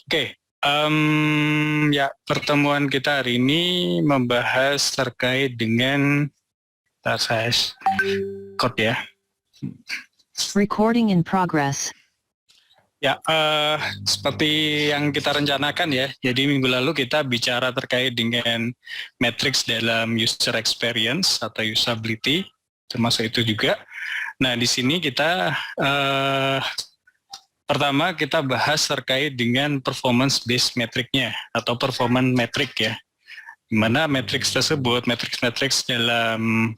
Oke, ya pertemuan kita hari ini membahas terkait dengan saya code ya. Recording in progress. Ya, seperti yang kita rencanakan ya. Jadi minggu lalu kita bicara terkait dengan matrix dalam user experience atau usability, termasuk itu juga. Nah, di sini kita pertama kita bahas terkait dengan performance based metricnya atau performance metric ya. Di mana matrix tersebut, matrix dalam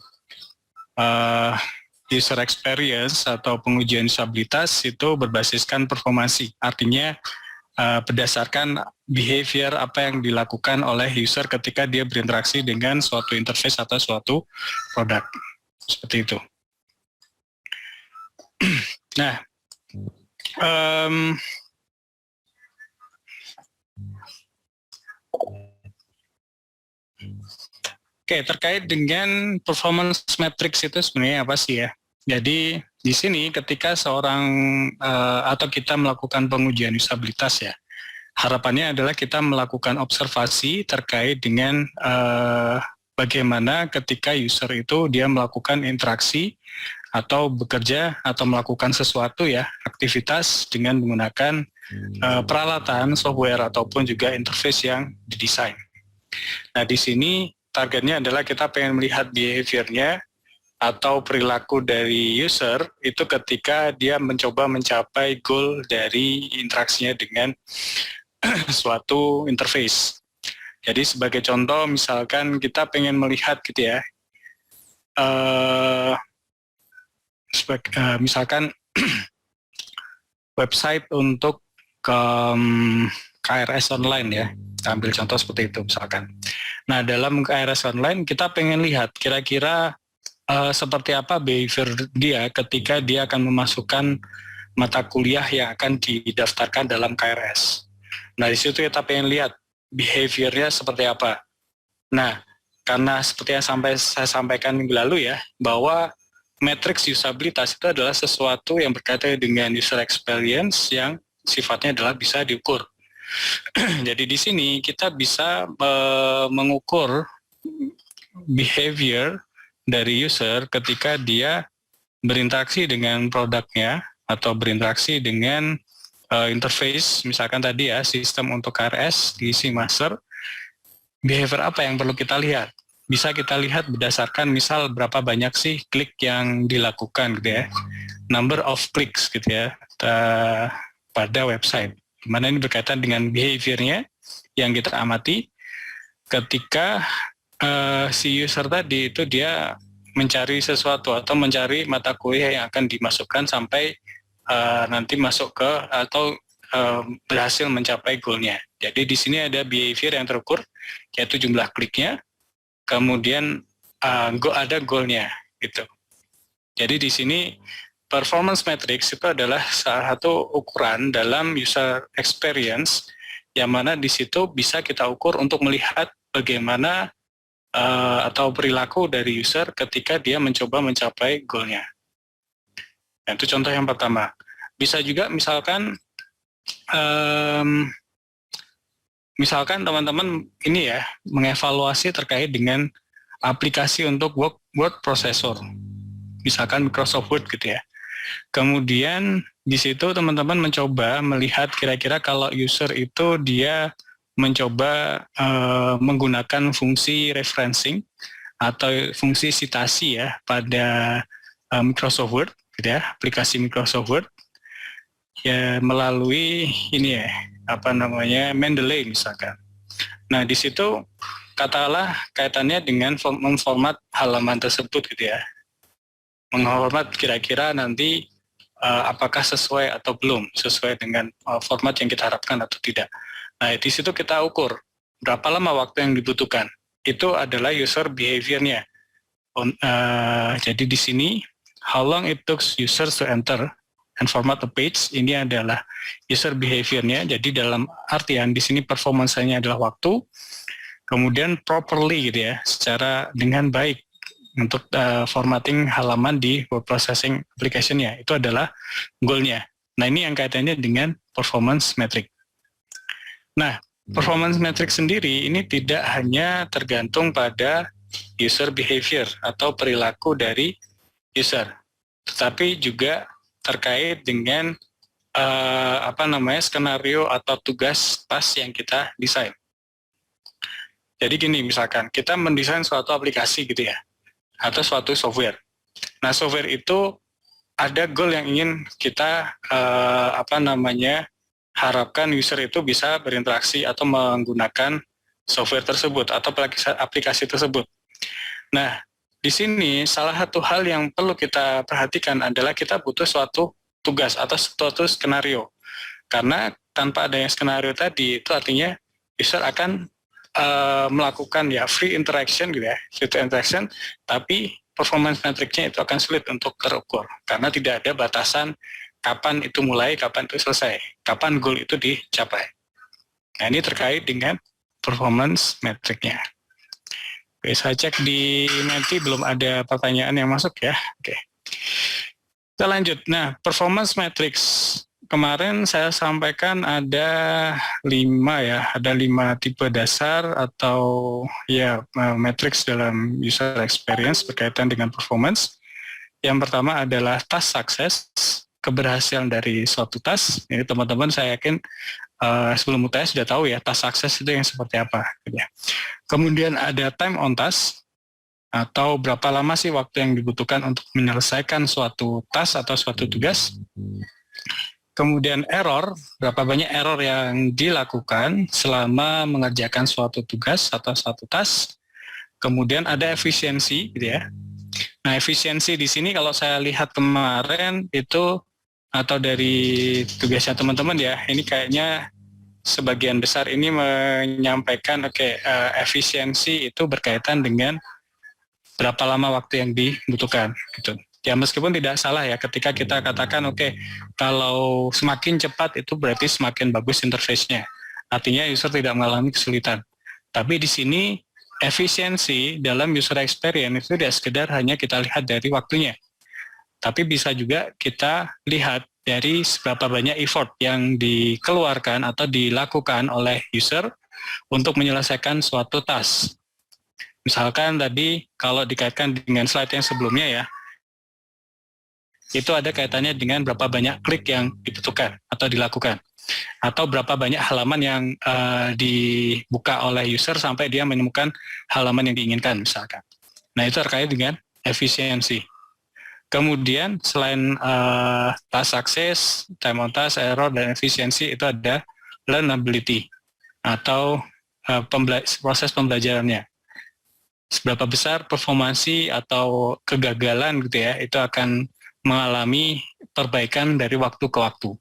user experience atau pengujian usabilitas itu berbasiskan performansi. Artinya berdasarkan behavior apa yang dilakukan oleh user ketika dia berinteraksi dengan suatu interface atau suatu produk. Seperti itu. Nah, Oke, terkait dengan performance matrix itu sebenarnya apa sih ya? Jadi di sini ketika seorang atau kita melakukan pengujian usabilitas ya, harapannya adalah kita melakukan observasi terkait dengan bagaimana ketika user itu dia melakukan interaksi atau bekerja atau melakukan sesuatu ya, aktivitas dengan menggunakan peralatan, software ataupun juga interface yang didesain. Nah di sini targetnya adalah kita pengen melihat behaviornya atau perilaku dari user itu ketika dia mencoba mencapai goal dari interaksinya dengan suatu interface. Jadi sebagai contoh misalkan kita pengen melihat gitu ya, misalkan website untuk KRS online ya, kita ambil contoh seperti itu misalkan. Nah dalam KRS online kita pengen lihat kira-kira seperti apa behavior dia ketika dia akan memasukkan mata kuliah yang akan didaftarkan dalam KRS. Nah di situ kita pengen lihat behaviornya seperti apa. Nah karena seperti yang saya sampaikan minggu lalu ya, bahwa matrix usabilitas itu adalah sesuatu yang berkaitan dengan user experience yang sifatnya adalah bisa diukur. Jadi di sini kita bisa mengukur behavior dari user ketika dia berinteraksi dengan produknya atau berinteraksi dengan interface, misalkan tadi ya sistem untuk KRS diisi master. Behavior apa yang perlu kita lihat? Bisa kita lihat berdasarkan misal berapa banyak sih klik yang dilakukan gitu ya, number of clicks gitu ya pada website. Dimana ini berkaitan dengan behaviornya yang kita amati ketika si user tadi itu dia mencari sesuatu atau mencari mata kuliah yang akan dimasukkan sampai nanti masuk ke atau berhasil mencapai goalnya. Jadi di sini ada behavior yang terukur, yaitu jumlah kliknya, kemudian ada goalnya gitu. Jadi di sini performance matrix itu adalah salah satu ukuran dalam user experience yang mana di situ bisa kita ukur untuk melihat bagaimana atau perilaku dari user ketika dia mencoba mencapai goalnya. Nah, itu contoh yang pertama. Bisa juga misalkan teman-teman ini ya mengevaluasi terkait dengan aplikasi untuk word processor, misalkan Microsoft Word gitu ya. Kemudian di situ teman-teman mencoba melihat kira-kira kalau user itu dia mencoba menggunakan fungsi referencing atau fungsi citasi ya pada Microsoft Word, gitu ya, aplikasi Microsoft Word ya melalui ini ya Mendeley misalkan. Nah di situ katakanlah kaitannya dengan memformat halaman tersebut gitu ya, menghormat kira-kira nanti apakah sesuai atau belum sesuai dengan format yang kita harapkan atau tidak. Nah di situ kita ukur berapa lama waktu yang dibutuhkan. Itu adalah user behaviornya. Jadi di sini how long it took users to enter and format a page, ini adalah user behaviornya. Jadi dalam artian di sini performansanya adalah waktu, kemudian properly gitu ya, secara dengan baik untuk formatting halaman di word processing application-nya, itu adalah goal-nya. Nah, ini yang kaitannya dengan performance metric. Nah, performance metric sendiri ini tidak hanya tergantung pada user behavior atau perilaku dari user, tetapi juga terkait dengan skenario atau tugas task yang kita desain. Jadi gini, misalkan kita mendesain suatu aplikasi gitu ya, atau suatu software. Nah, software itu ada goal yang ingin kita harapkan user itu bisa berinteraksi atau menggunakan software tersebut atau aplikasi tersebut. Nah, di sini salah satu hal yang perlu kita perhatikan adalah kita butuh suatu tugas atau suatu skenario. Karena tanpa adanya skenario tadi, itu artinya user akan melakukan ya free interaction gitu ya, free interaction, tapi performance metricnya itu akan sulit untuk terukur karena tidak ada batasan kapan itu mulai, kapan itu selesai, kapan goal itu dicapai. Nah, ini terkait dengan performance metricnya. Oke, saya cek di Menti belum ada pertanyaan yang masuk ya. Oke, kita lanjut. Nah, performance metrics kemarin saya sampaikan ada 5 ya, ada 5 tipe dasar atau ya matrix dalam user experience berkaitan dengan performance. Yang pertama adalah task success, keberhasilan dari suatu task. Ini teman-teman saya yakin sebelum UTS sudah tahu ya task success itu yang seperti apa. Gitu ya. Kemudian ada time on task, atau berapa lama sih waktu yang dibutuhkan untuk menyelesaikan suatu task atau suatu tugas. Kemudian error, berapa banyak error yang dilakukan selama mengerjakan suatu tugas atau suatu task. Kemudian ada efisiensi, gitu ya. Nah, efisiensi di sini kalau saya lihat kemarin itu atau dari tugasnya teman-teman ya, ini kayaknya sebagian besar ini menyampaikan efisiensi itu berkaitan dengan berapa lama waktu yang dibutuhkan, gitu. Ya meskipun tidak salah ya ketika kita katakan kalau semakin cepat itu berarti semakin bagus interface-nya. Artinya user tidak mengalami kesulitan. Tapi di sini efisiensi dalam user experience itu tidak sekedar hanya kita lihat dari waktunya. Tapi bisa juga kita lihat dari seberapa banyak effort yang dikeluarkan atau dilakukan oleh user untuk menyelesaikan suatu task. Misalkan tadi kalau dikaitkan dengan slide yang sebelumnya ya, itu ada kaitannya dengan berapa banyak klik yang dibutuhkan atau dilakukan, atau berapa banyak halaman yang dibuka oleh user sampai dia menemukan halaman yang diinginkan misalkan. Nah, itu terkait dengan efisiensi. Kemudian selain task success, time on task, error, dan efisiensi, itu ada learnability atau proses pembelajarannya. Seberapa besar performansi atau kegagalan gitu ya, itu akan mengalami perbaikan dari waktu ke waktu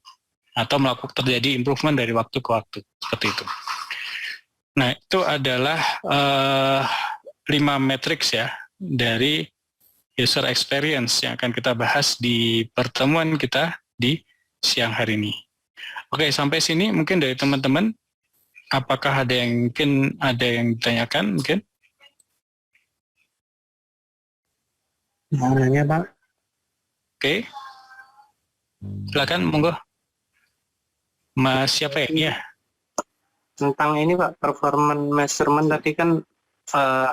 atau terjadi improvement dari waktu ke waktu, seperti itu. Nah, itu adalah 5 matriks ya dari user experience yang akan kita bahas di pertemuan kita di siang hari ini. Oke, sampai sini mungkin dari teman-teman, apakah ada yang ditanyakan mungkin? Mau nanya, Pak? Oke, silakan monggo. Mas siapa ya? Iya. Tentang ini Pak, performance measurement tadi kan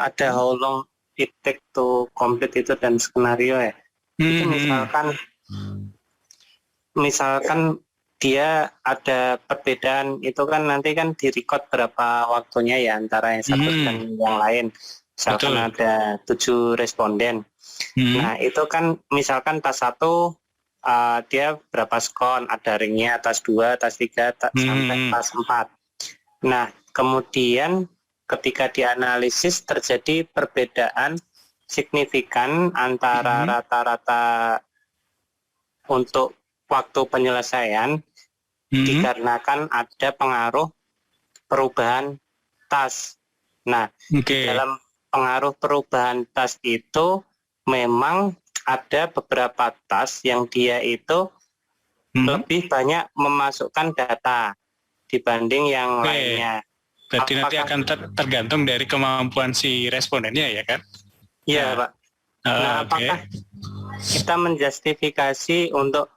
ada how long it take to complete itu dan skenario ya. Itu misalkan dia ada perbedaan itu kan nanti kan di-record berapa waktunya ya antara yang satu dan yang lain. Misalkan betul. Ada 7 responden. Nah, itu kan misalkan task 1 dia berapa skon, ada ringnya, task 2, task 3, sampai task 4. Nah, kemudian ketika dianalisis terjadi perbedaan signifikan antara rata-rata untuk waktu penyelesaian dikarenakan ada pengaruh perubahan task. Nah, dalam pengaruh perubahan task itu memang ada beberapa task yang dia itu lebih banyak memasukkan data dibanding yang lainnya. Berarti nanti akan tergantung dari kemampuan si respondennya ya kan? Iya, Pak. Nah, apakah kita menjustifikasi untuk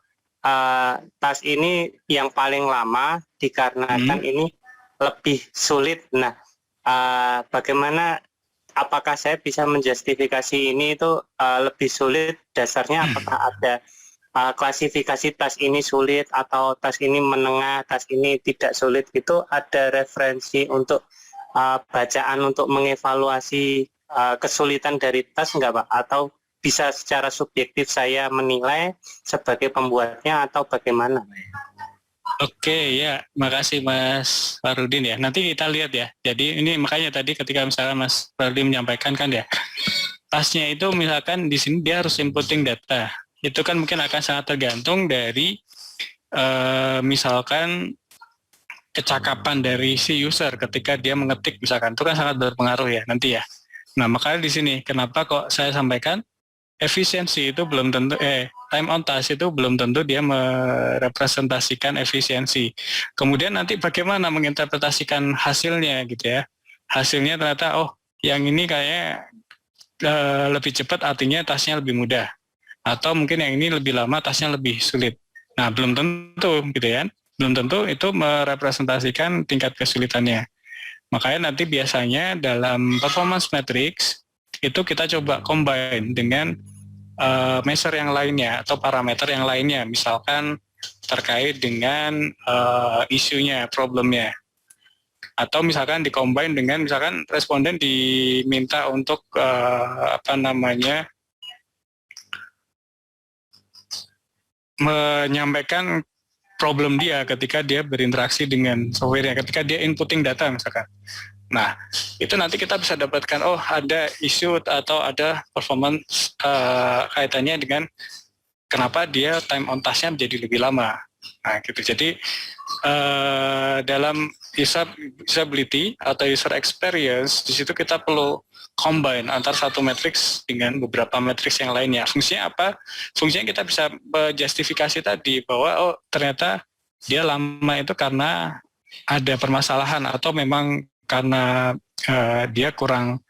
tas ini yang paling lama dikarenakan ini lebih sulit. Nah, bagaimana? Apakah saya bisa menjustifikasi ini itu lebih sulit? Dasarnya apakah ada klasifikasi tas ini sulit atau tas ini menengah, tas ini tidak sulit? Itu ada referensi untuk bacaan untuk mengevaluasi kesulitan dari tas enggak Pak? Atau bisa secara subjektif saya menilai sebagai pembuatnya atau bagaimana? Oke, ya, makasih Mas Farudin ya. Nanti kita lihat ya. Jadi ini makanya tadi ketika misalnya Mas Farudin menyampaikan kan ya, tasnya itu misalkan di sini dia harus inputting data. Itu kan mungkin akan sangat tergantung dari misalkan kecakapan dari si user ketika dia mengetik misalkan, itu kan sangat berpengaruh ya nanti ya. Nah makanya di sini kenapa kok saya sampaikan efisiensi itu belum tentu time on task itu belum tentu dia merepresentasikan efisiensi. Kemudian nanti bagaimana menginterpretasikan hasilnya gitu ya. Hasilnya ternyata yang ini kayak lebih cepat artinya tasnya lebih mudah. Atau mungkin yang ini lebih lama tasnya lebih sulit. Nah, belum tentu gitu ya. Belum tentu itu merepresentasikan tingkat kesulitannya. Makanya nanti biasanya dalam performance matrix itu kita coba combine dengan measure yang lainnya atau parameter yang lainnya, misalkan terkait dengan isunya, problemnya, atau misalkan dicombine dengan misalkan responden diminta untuk menyampaikan problem dia ketika dia berinteraksi dengan software-nya, ketika dia inputting data misalkan. Nah, itu nanti kita bisa dapatkan, ada isu atau ada performance kaitannya dengan kenapa dia time on task-nya menjadi lebih lama. Nah, gitu. Jadi, dalam usability atau user experience, di situ kita perlu combine antara satu matriks dengan beberapa matriks yang lainnya. Fungsinya apa? Fungsinya kita bisa justifikasi tadi bahwa ternyata dia lama itu karena ada permasalahan atau memang karena dia kurang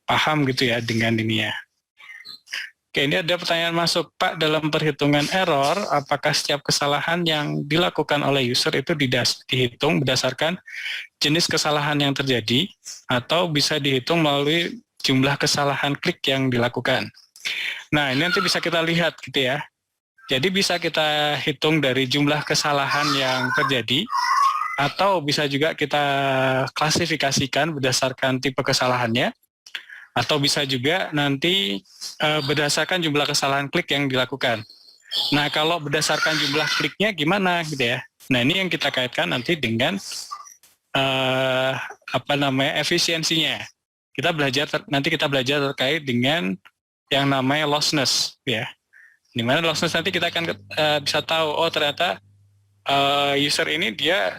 paham gitu ya dengan ini ya. Oke, ini ada pertanyaan masuk, Pak, dalam perhitungan error, apakah setiap kesalahan yang dilakukan oleh user itu dihitung berdasarkan jenis kesalahan yang terjadi atau bisa dihitung melalui jumlah kesalahan klik yang dilakukan? Nah, ini nanti bisa kita lihat gitu ya. Jadi bisa kita hitung dari jumlah kesalahan yang terjadi atau bisa juga kita klasifikasikan berdasarkan tipe kesalahannya, atau bisa juga nanti berdasarkan jumlah kesalahan klik yang dilakukan. Nah, kalau berdasarkan jumlah kliknya gimana gitu ya. Nah, ini yang kita kaitkan nanti dengan efisiensinya. Nanti kita belajar terkait dengan yang namanya lostness ya. Di mana lostness nanti kita akan bisa tahu, ternyata user ini dia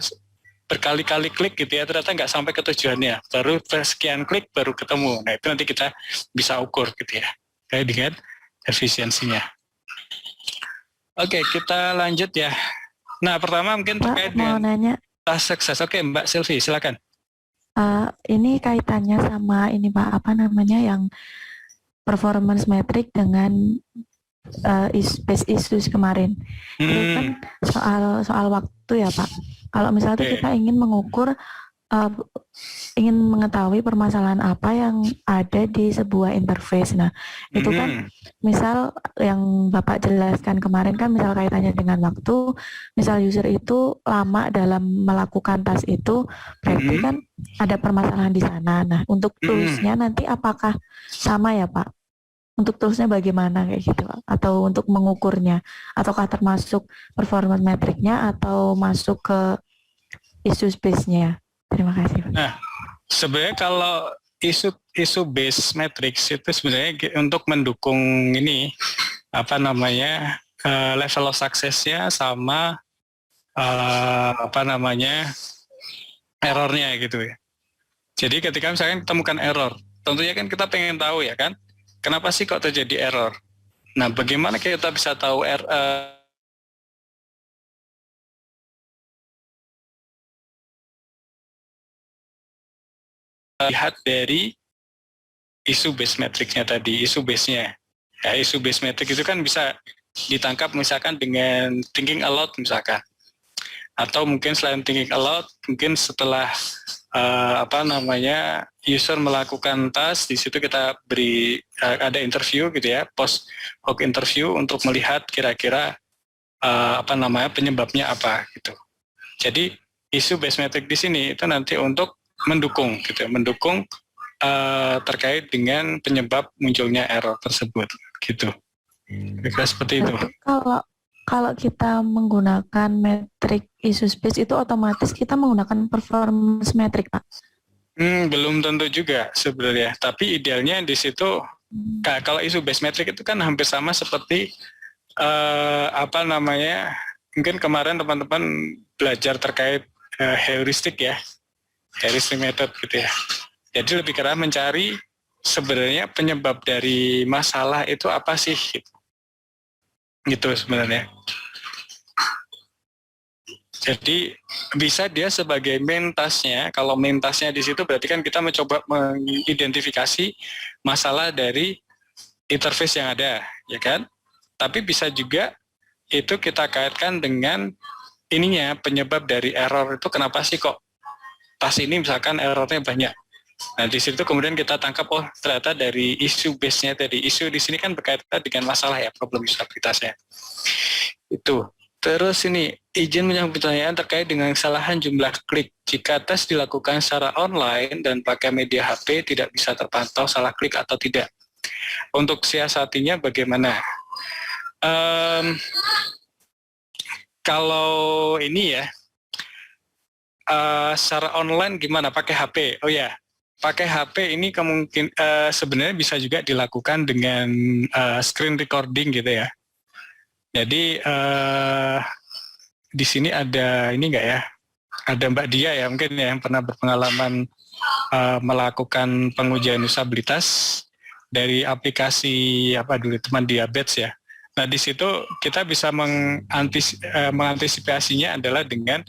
berkali-kali klik gitu ya, ternyata nggak sampai ke tujuannya, baru sekian klik baru ketemu. Nah, itu nanti kita bisa ukur gitu ya, kayak dengan efisiensinya. Oke, kita lanjut ya. Nah, pertama mungkin terkait dengan nanya. task sukses. Oke, Mbak Sylvie, silakan. Ini kaitannya sama ini Pak, yang performance metric dengan base issues kemarin. Itu kan soal waktu ya Pak. Kalau misalnya kita ingin mengukur, ingin mengetahui permasalahan apa yang ada di sebuah interface. Nah, itu kan misal yang Bapak jelaskan kemarin kan misal kaitannya dengan waktu, misal user itu lama dalam melakukan task itu, berarti kan ada permasalahan di sana. Nah, untuk toolsnya nanti apakah sama ya Pak? Untuk toolsnya bagaimana kayak gitu, atau untuk mengukurnya, ataukah termasuk performance metriknya atau masuk ke isu space-nya? Terima kasih. Nah, sebenarnya kalau isu base matrix itu sebenarnya untuk mendukung ini level of success-nya sama errornya gitu ya. Jadi ketika misalkan temukan error, tentunya kan kita pengen tahu ya kan, kenapa sih kok terjadi error? Nah, bagaimana kita bisa tahu lihat dari isu base matrix-nya tadi, isu base-nya. Ya, isu base matrix itu kan bisa ditangkap misalkan dengan thinking aloud misalkan, atau mungkin selain thinking aloud, mungkin setelah user melakukan task, di situ kita beri ada interview gitu ya, post hoc interview untuk melihat kira-kira penyebabnya apa gitu. Jadi isu base metric di sini itu nanti untuk mendukung gitu, mendukung terkait dengan penyebab munculnya error tersebut gitu. Kira-kira seperti itu. Kalau kita menggunakan metrik isu space itu otomatis kita menggunakan performance metric, Pak? Belum tentu juga sebenarnya. Tapi idealnya di situ kalau isu base metric itu kan hampir sama seperti mungkin kemarin teman-teman belajar terkait heuristik ya, heuristic method gitu ya. Jadi lebih karena mencari sebenarnya penyebab dari masalah itu apa sih gitu sebenarnya. Jadi bisa dia sebagai main task-nya. Kalau main task-nya di situ berarti kan kita mencoba mengidentifikasi masalah dari interface yang ada, ya kan? Tapi bisa juga itu kita kaitkan dengan ininya, penyebab dari error itu kenapa sih kok task ini misalkan errornya banyak. Nah di situ kemudian kita tangkap ternyata dari isu base-nya tadi. Isu di sini kan berkaitan dengan masalah ya, problem usabilitasnya. Itu. Terus ini izin menyambut pertanyaan terkait dengan kesalahan jumlah klik. Jika tes dilakukan secara online dan pakai media HP tidak bisa terpantau salah klik atau tidak. Untuk siasatinya bagaimana? Kalau ini ya secara online gimana? Pakai HP? Oh ya. Pakai HP ini sebenarnya bisa juga dilakukan dengan screen recording gitu ya. Jadi di sini ada ini enggak ya? Ada Mbak Dia ya mungkin ya yang pernah berpengalaman melakukan pengujian usabilitas dari aplikasi teman diabetes ya. Nah di situ kita bisa mengantisipasinya adalah dengan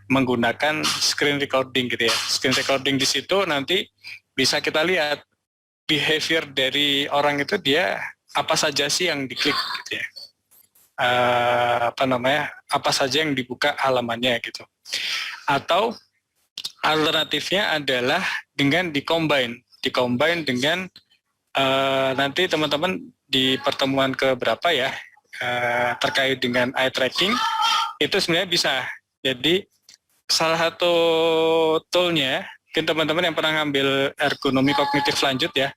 menggunakan screen recording gitu ya. Screen recording di situ nanti bisa kita lihat behavior dari orang itu, dia apa saja sih yang diklik gitu ya. Apa saja yang dibuka halamannya gitu. Atau alternatifnya adalah dengan dicombine dengan nanti teman-teman di pertemuan keberapa ya terkait dengan eye tracking itu sebenarnya bisa. Jadi salah satu toolnya, mungkin teman-teman yang pernah ngambil ergonomi kognitif lanjut ya,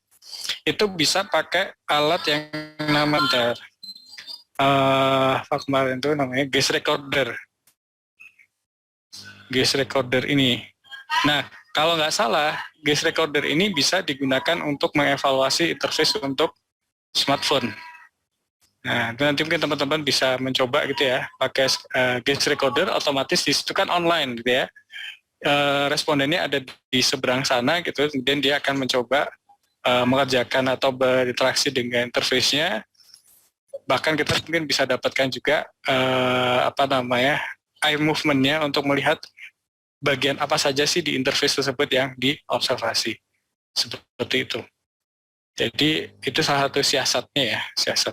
itu bisa pakai alat yang namanya kemarin itu namanya gaze recorder ini. Nah kalau nggak salah gaze recorder ini bisa digunakan untuk mengevaluasi interface untuk smartphone. Nah, nanti mungkin teman-teman bisa mencoba gitu ya, pakai gaze recorder, otomatis di situ kan online gitu ya. Respondennya ada di seberang sana gitu, kemudian dia akan mencoba mengerjakan atau berinteraksi dengan interface-nya. Bahkan kita mungkin bisa dapatkan juga eye movement-nya untuk melihat bagian apa saja sih di interface tersebut yang diobservasi. Seperti itu. Jadi itu salah satu siasatnya ya, siasat.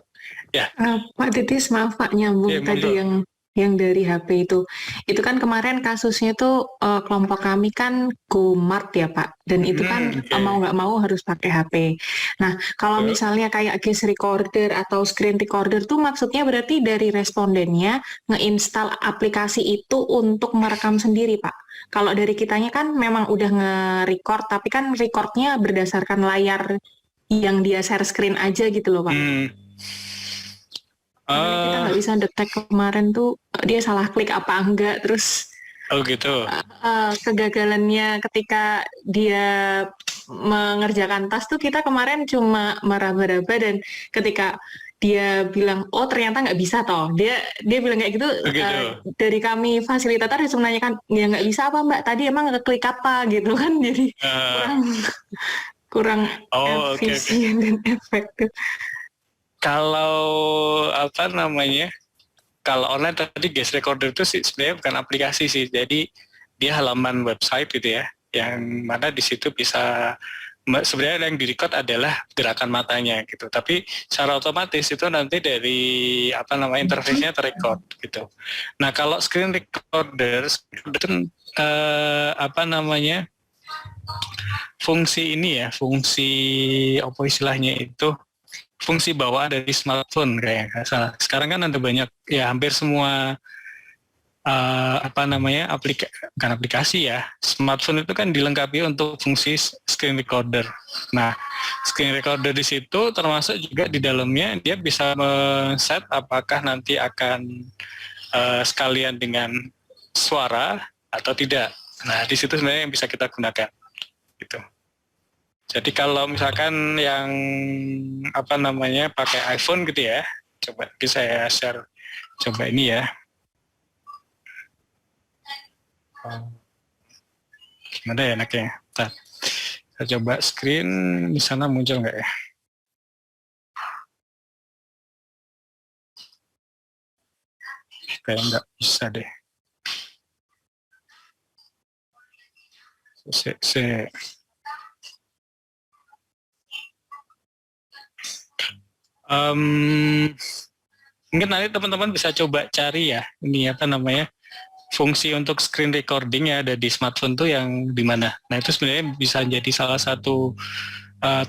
Ya. Pak Titis, maaf Pak, nyambung tadi yang dari HP itu. Itu kan kemarin kasusnya tuh kelompok kami kan GoMart ya Pak, dan itu kan mau nggak mau harus pakai HP. Nah kalau misalnya kayak gaze recorder atau screen recorder tuh maksudnya berarti dari respondennya ngeinstal aplikasi itu untuk merekam sendiri Pak. Kalau dari kitanya kan memang udah nge-record, tapi kan recordnya berdasarkan layar yang dia share screen aja gitu loh Pak. Kita nggak bisa detek kemarin tuh dia salah klik apa enggak, terus gitu. Kegagalannya ketika dia mengerjakan tas tuh kita kemarin cuma meraba-raba, dan ketika dia bilang ternyata nggak bisa dia bilang kayak gitu. Dari kami fasilitator harus menanyakan, ya nggak bisa apa Mbak, tadi emang ngeklik apa gitu kan, jadi kurang efisien dan efektif. Kalau kalau online tadi gaze recorder itu sih sebenarnya bukan aplikasi sih, jadi dia halaman website gitu ya, yang mana di situ bisa sebenarnya yang di-record adalah gerakan matanya gitu. Tapi secara otomatis itu nanti dari interface-nya terrecord gitu. Nah, kalau screen recorder itu fungsi ini ya, fungsi apa istilahnya itu, fungsi bawaan dari smartphone kayak nggak salah. Sekarang kan ada banyak ya, hampir semua bukan aplikasi ya, smartphone itu kan dilengkapi untuk fungsi screen recorder. Nah, screen recorder di situ termasuk juga di dalamnya dia bisa men-set apakah nanti akan sekalian dengan suara atau tidak. Nah, di situ sebenarnya yang bisa kita gunakan gitu. Jadi kalau misalkan yang pakai iPhone gitu ya, coba saya share coba ini ya. Gimana ya enaknya? Nah, saya coba screen di sana muncul nggak ya? Kayak nggak bisa deh. Mungkin nanti teman-teman bisa coba cari ya, ini fungsi untuk screen recording ya ada di smartphone tuh yang di mana. Nah, itu sebenarnya bisa jadi salah satu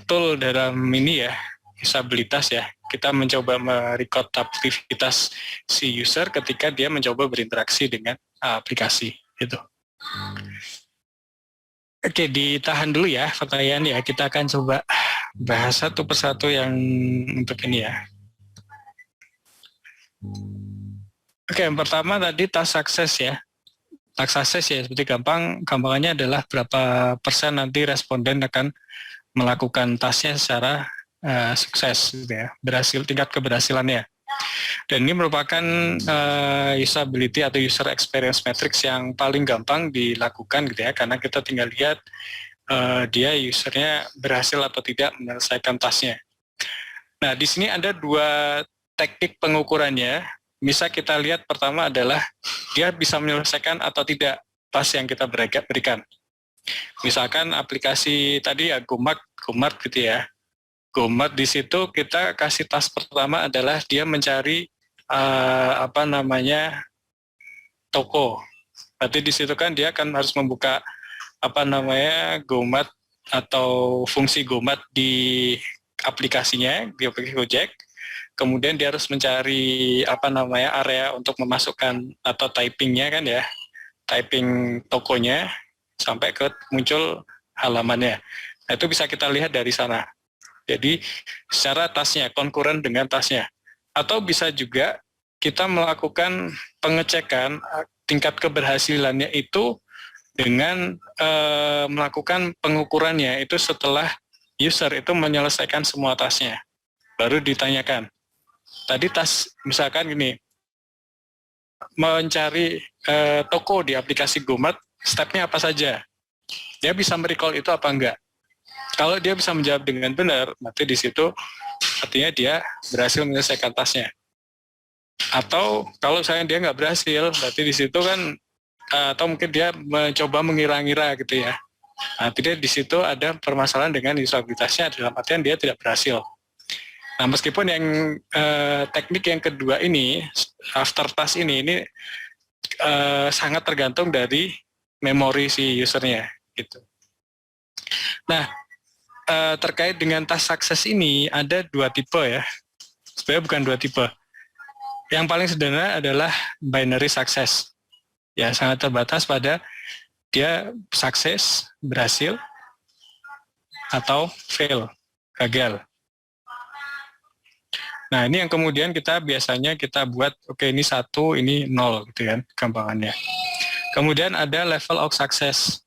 tool dalam ini ya, usabilitas ya. Kita mencoba merecord aktivitas si user ketika dia mencoba berinteraksi dengan aplikasi itu. Oke, ditahan dulu ya pertanyaan ya. Kita akan coba bahas satu persatu yang untuk ini ya. Oke, yang pertama tadi task success ya. Task success ya, seperti gampangannya adalah berapa persen nanti responden akan melakukan tasknya secara sukses gitu ya, tingkat keberhasilannya. Dan ini merupakan usability atau user experience metrics yang paling gampang dilakukan gitu ya, karena kita tinggal lihat dia usernya berhasil atau tidak menyelesaikan tasknya. Nah, di sini ada dua teknik pengukurannya. Bisa kita lihat pertama adalah dia bisa menyelesaikan atau tidak task yang kita berikan. Misalkan aplikasi tadi ya GoMart gitu ya. GoMart di situ kita kasih task pertama adalah dia mencari toko. Berarti di situ kan dia akan harus membuka GoMart atau fungsi GoMart di aplikasinya, di aplikasi Gojek. Kemudian dia harus mencari area untuk memasukkan atau typingnya kan ya, typing tokonya sampai ke muncul halamannya. Nah, itu bisa kita lihat dari sana. Jadi secara tasnya konkuren dengan tasnya. Atau bisa juga kita melakukan pengecekan tingkat keberhasilannya itu dengan melakukan pengukurannya itu setelah user itu menyelesaikan semua tasnya. Baru ditanyakan. Tadi tas misalkan gini, mencari toko di aplikasi GoMart, stepnya apa saja? Dia bisa merecall itu apa enggak? Kalau dia bisa menjawab dengan benar, berarti di situ artinya dia berhasil menyelesaikan tasnya. Atau kalau saya dia nggak berhasil, berarti di situ kan atau mungkin dia mencoba mengira-ngira gitu ya. Artinya di situ ada permasalahan dengan usabilitasnya, dalam artian dia tidak berhasil. Nah, meskipun yang teknik yang kedua ini, after task ini sangat tergantung dari memori si usernya gitu. Nah, terkait dengan task success ini ada dua tipe ya. Sebenarnya bukan dua tipe. Yang paling sederhana adalah binary success. Ya, sangat terbatas pada dia sukses, berhasil, atau fail, gagal. Nah, ini yang kemudian biasanya kita buat, oke ini 1, ini 0 gitu kan, gampangannya. Kemudian ada level of success.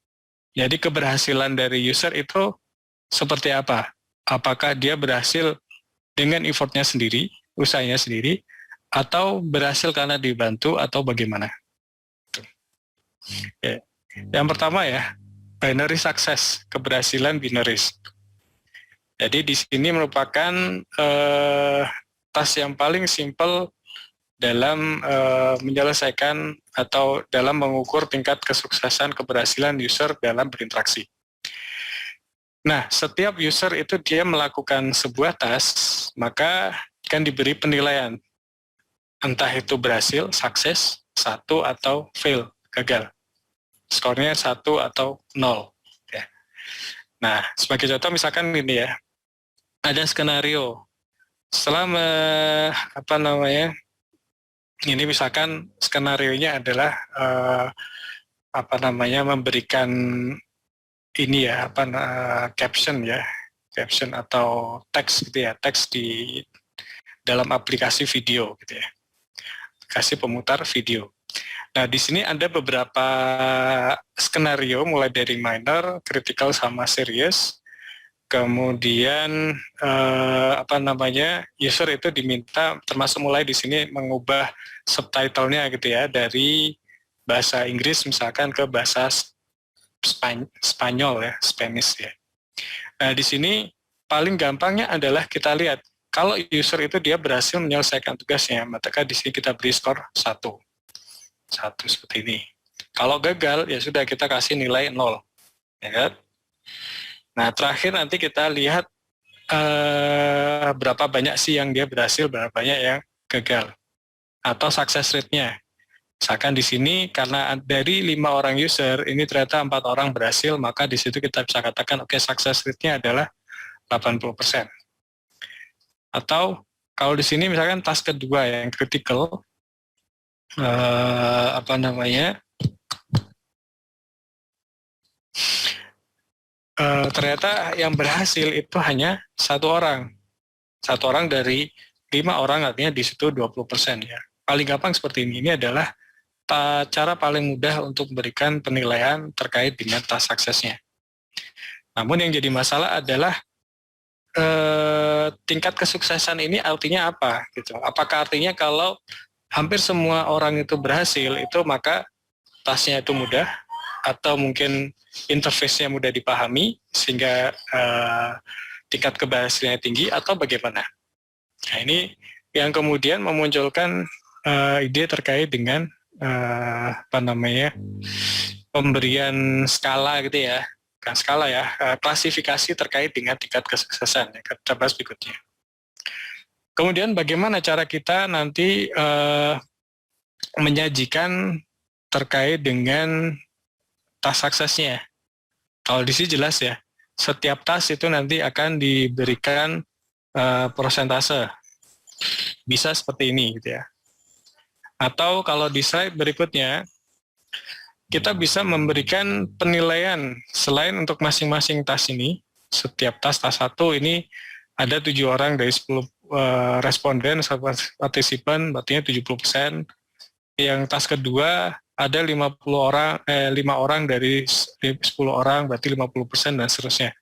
Jadi keberhasilan dari user itu seperti apa? Apakah dia berhasil dengan effortnya sendiri, usahanya sendiri, atau berhasil karena dibantu, atau bagaimana? Oke. Yang pertama ya, binary success, keberhasilan binaris. Jadi di sini merupakan task yang paling simpel dalam menyelesaikan atau dalam mengukur tingkat kesuksesan keberhasilan user dalam berinteraksi. Nah, setiap user itu dia melakukan sebuah task, maka akan diberi penilaian. Entah itu berhasil, sukses, 1 atau fail, gagal. Skornya 1 atau 0. Ya. Nah, sebagai contoh misalkan ini ya, ada skenario. Setelah ini misalkan skenarionya adalah memberikan ini ya caption atau teks gitu ya, teks di dalam aplikasi video gitu ya, aplikasi pemutar video. Nah, di sini ada beberapa skenario mulai dari minor, critical sama serious. Kemudian user itu diminta termasuk mulai di sini mengubah subtitlenya gitu ya, dari bahasa Inggris misalkan ke bahasa Spanyol ya, Spanish ya. Nah, di sini paling gampangnya adalah kita lihat kalau user itu dia berhasil menyelesaikan tugasnya, maka di sini kita beri skor 1 seperti ini. Kalau gagal ya sudah, kita kasih nilai 0, ya kan? Nah, terakhir nanti kita lihat berapa banyak sih yang dia berhasil, berapa banyak yang gagal, atau success rate-nya. Misalkan di sini karena dari 5 orang user ini ternyata 4 orang berhasil, maka di situ kita bisa katakan oke, success rate-nya adalah 80%. Atau kalau di sini misalkan task kedua yang critical, ternyata yang berhasil itu hanya 1 orang. 1 orang dari 5 orang, artinya di situ 20% ya. Paling gampang seperti ini adalah cara paling mudah untuk memberikan penilaian terkait dengan task suksesnya. Namun yang jadi masalah adalah tingkat kesuksesan ini artinya apa gitu. Apakah artinya kalau hampir semua orang itu berhasil itu maka tasknya itu mudah, atau mungkin interface-nya mudah dipahami sehingga tingkat keberhasilannya tinggi, atau bagaimana? Nah, ini yang kemudian memunculkan ide terkait dengan pemberian skala gitu ya, bukan skala ya, klasifikasi terkait dengan tingkat kesuksesan ya, kita bahas berikutnya. Kemudian bagaimana cara kita nanti menyajikan terkait dengan task suksesnya. Kalau di sini jelas ya, setiap task itu nanti akan diberikan persentase, bisa seperti ini gitu ya. Atau kalau di slide berikutnya, kita bisa memberikan penilaian selain untuk masing-masing task ini. Setiap task 1 ini ada 7 orang dari 10 responden partisipan, artinya 70%. Yang task kedua ada 5 orang dari 10 orang, berarti 50% dan seterusnya.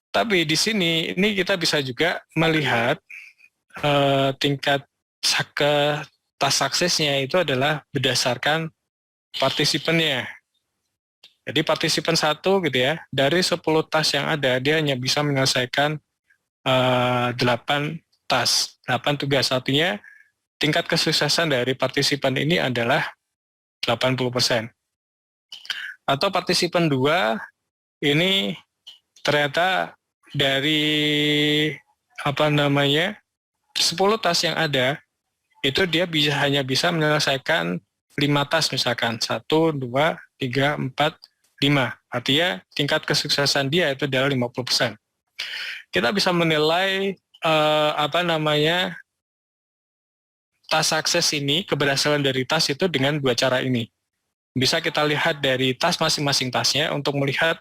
Tapi di sini ini kita bisa juga melihat tingkat task suksesnya itu adalah berdasarkan partisipannya. Jadi partisipan 1 gitu ya, dari 10 task yang ada, dia hanya bisa menyelesaikan 8 task, 8 tugas. Artinya tingkat kesuksesan dari partisipan ini adalah 80%. Atau partisipan 2 ini ternyata dari 10 task yang ada, itu dia hanya bisa menyelesaikan 5 task misalkan, 1, 2, 3, 4, 5. Artinya tingkat kesuksesan dia itu adalah 50%. Kita bisa menilai task sukses ini, keberhasilan dari task itu dengan 2 cara ini. Bisa kita lihat dari task masing-masing tasknya untuk melihat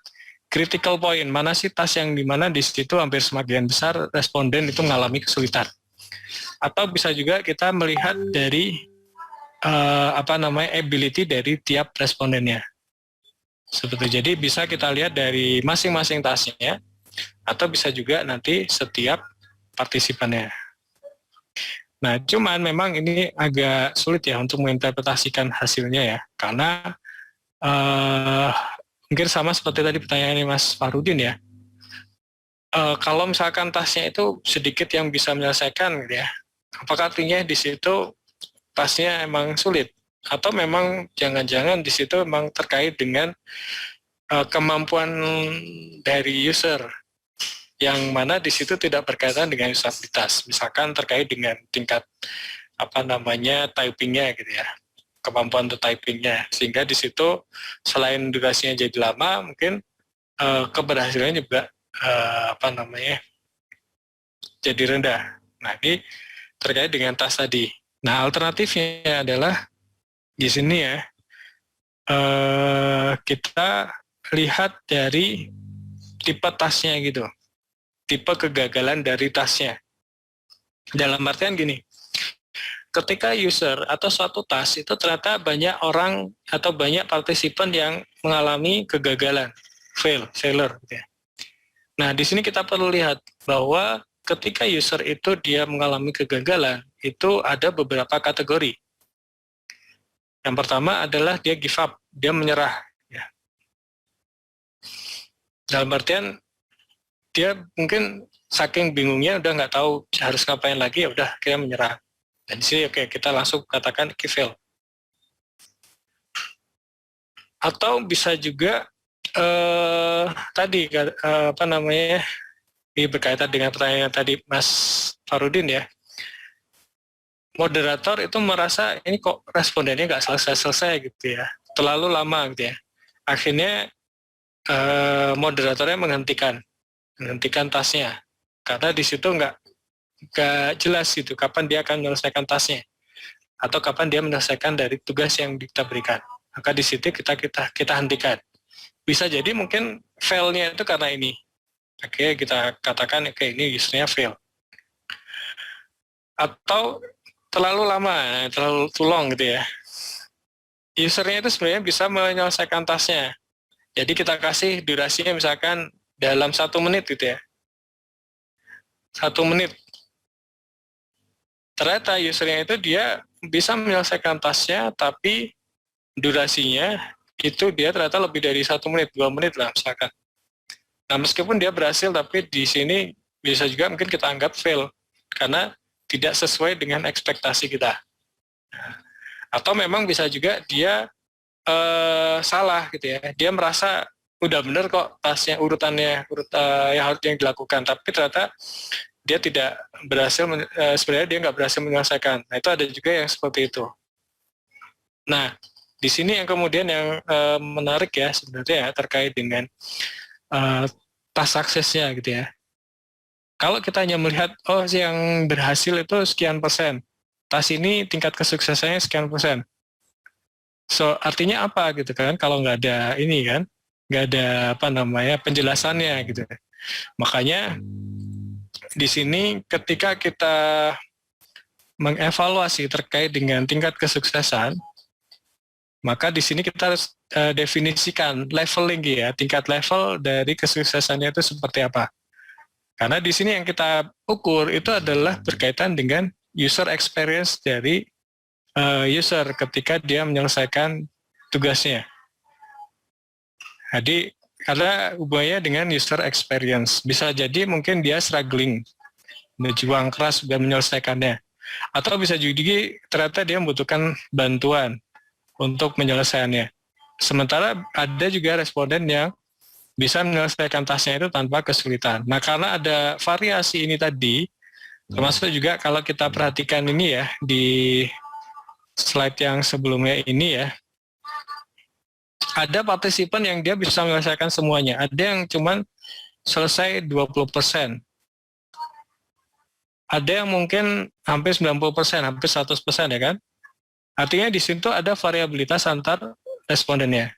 critical point, mana sih task yang dimana di situ hampir sebagian besar responden itu mengalami kesulitan. Atau bisa juga kita melihat dari ability dari tiap respondennya. Seperti jadi bisa kita lihat dari masing-masing tasknya, atau bisa juga nanti setiap partisipannya. Nah, cuman memang ini agak sulit ya untuk menginterpretasikan hasilnya ya, karena mungkin sama seperti tadi pertanyaannya Mas Farudin ya. Kalau misalkan tasknya itu sedikit yang bisa menyelesaikan gitu ya, apakah artinya di situ tasknya emang sulit? Atau memang jangan-jangan di situ memang terkait dengan kemampuan dari user, yang mana di situ tidak berkaitan dengan usabilitas, misalkan terkait dengan tingkat typingnya gitu ya, kemampuan untuk typingnya, sehingga di situ selain durasinya jadi lama, mungkin keberhasilannya juga jadi rendah. Nah, ini terkait dengan tas tadi. Nah, alternatifnya adalah di sini ya, kita lihat dari tipe tasnya gitu, tipe kegagalan dari tasnya. Dalam artian gini, ketika user atau suatu tas itu ternyata banyak orang atau banyak partisipan yang mengalami kegagalan, failure gitu ya. Nah, di sini kita perlu lihat bahwa ketika user itu dia mengalami kegagalan, itu ada beberapa kategori. Yang pertama adalah dia give up, dia menyerah. Ya. Dalam artian, dia mungkin saking bingungnya udah nggak tahu harus ngapain lagi, ya udah dia menyerah. Dan di sini kita langsung katakan fail. Atau bisa juga tadi ini berkaitan dengan pertanyaan tadi Mas Farudin ya. Moderator itu merasa ini kok respondennya nggak selesai gitu ya, terlalu lama gitu ya. Akhirnya moderatornya menghentikan tasnya karena di situ nggak jelas gitu kapan dia akan menyelesaikan tasnya atau kapan dia menyelesaikan dari tugas yang kita berikan. Maka di situ kita hentikan. Bisa jadi mungkin fail-nya itu karena ini. Oke, kita katakan ini usernya fail. Atau terlalu lama, terlalu too long gitu ya. Usernya itu sebenarnya bisa menyelesaikan tasnya. Jadi kita kasih durasinya misalkan dalam 1 menit gitu ya. 1 menit. Ternyata usernya itu dia bisa menyelesaikan tasnya, tapi durasinya itu dia ternyata lebih dari 1 menit, 2 menit lah misalkan. Nah, meskipun dia berhasil, tapi di sini bisa juga mungkin kita anggap fail, karena tidak sesuai dengan ekspektasi kita. Atau memang bisa juga dia salah gitu ya, dia merasa udah bener kok tasnya urutannya yang harus yang dilakukan, tapi ternyata dia tidak berhasil, sebenarnya dia nggak berhasil menyelesaikan. Nah, itu ada juga yang seperti itu. Nah, di sini yang kemudian yang menarik ya sebenarnya terkait dengan tas suksesnya gitu ya. Kalau kita hanya melihat, yang berhasil itu sekian persen, tas ini tingkat kesuksesannya sekian persen. So, artinya apa gitu kan, kalau nggak ada ini kan, nggak ada penjelasannya gitu. Makanya di sini ketika kita mengevaluasi terkait dengan tingkat kesuksesan, maka di sini kita harus definisikan leveling ya, tingkat level dari kesuksesannya itu seperti apa. Karena di sini yang kita ukur itu adalah berkaitan dengan user experience dari user ketika dia menyelesaikan tugasnya. Jadi ada hubungannya dengan user experience. Bisa jadi mungkin dia struggling, berjuang keras sudah menyelesaikannya. Atau bisa juga ternyata dia membutuhkan bantuan untuk menyelesaikannya. Sementara ada juga responden yang bisa menyelesaikan tasnya itu tanpa kesulitan. Nah, karena ada variasi ini tadi, termasuk juga kalau kita perhatikan ini ya, di slide yang sebelumnya ini ya, ada partisipan yang dia bisa menyelesaikan semuanya. Ada yang cuman selesai 20%. Ada yang mungkin hampir 90%, hampir 100% ya kan? Artinya di situ ada variabilitas antar respondennya.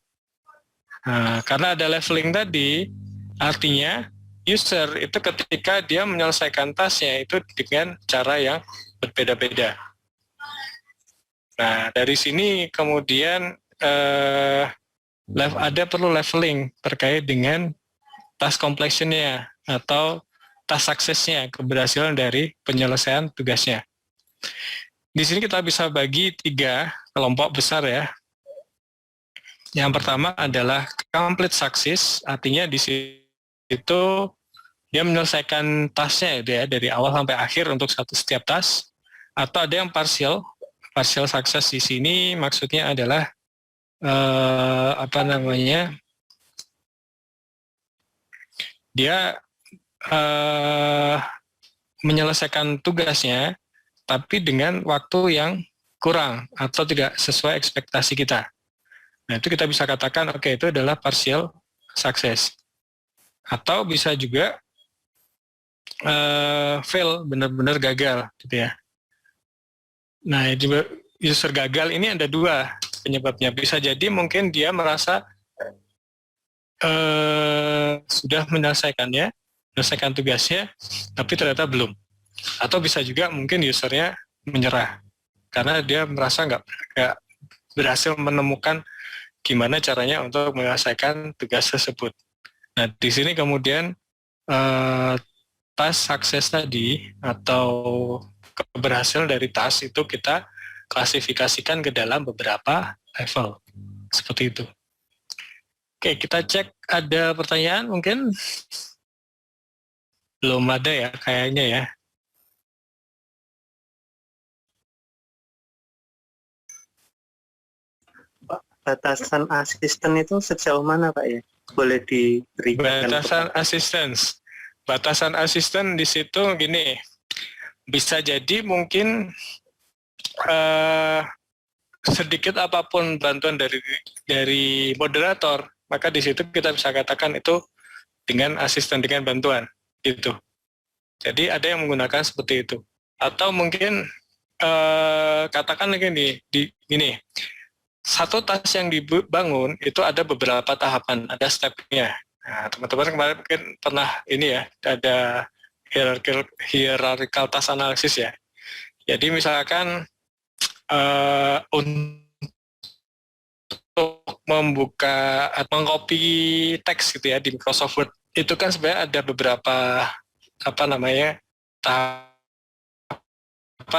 Nah, karena ada leveling tadi, artinya user itu ketika dia menyelesaikan tasnya itu dengan cara yang berbeda-beda. Nah, dari sini kemudian ada perlu leveling terkait dengan task completion-nya atau task success-nya, keberhasilan dari penyelesaian tugasnya. Di sini kita bisa bagi 3 kelompok besar ya. Yang pertama adalah complete success, artinya di situ dia menyelesaikan tasnya ya, dari awal sampai akhir untuk setiap task. Atau ada yang partial success. Di sini maksudnya adalah dia menyelesaikan tugasnya, tapi dengan waktu yang kurang atau tidak sesuai ekspektasi kita. Nah, itu kita bisa katakan, oke, itu adalah partial success. Atau bisa juga fail, benar-benar gagal, gitu ya. Nah, juga user gagal ini ada dua penyebabnya. Bisa jadi mungkin dia merasa sudah menyelesaikan tugasnya, tapi ternyata belum. Atau bisa juga mungkin usernya menyerah karena dia merasa nggak berhasil menemukan gimana caranya untuk menyelesaikan tugas tersebut. Nah, di sini kemudian task sukses tadi atau keberhasilan dari task itu kita klasifikasikan ke dalam beberapa level. Seperti itu. Oke, kita cek ada pertanyaan mungkin? Belum ada ya kayaknya ya. Batasan asisten itu sejauh mana Pak ya? Boleh diberikan? Batasan asisten di situ gini, bisa jadi mungkin sedikit apapun bantuan dari moderator, maka di situ kita bisa katakan itu dengan asisten, dengan bantuan gitu. Jadi ada yang menggunakan seperti itu. Atau mungkin katakan gini, satu task yang dibangun itu ada beberapa tahapan, ada step-nya. Nah, teman-teman kemarin mungkin pernah ini ya, ada hierarchical task analysis ya. Jadi misalkan untuk membuka atau mengcopy teks gitu ya di Microsoft Word, itu kan sebenarnya ada beberapa tahapan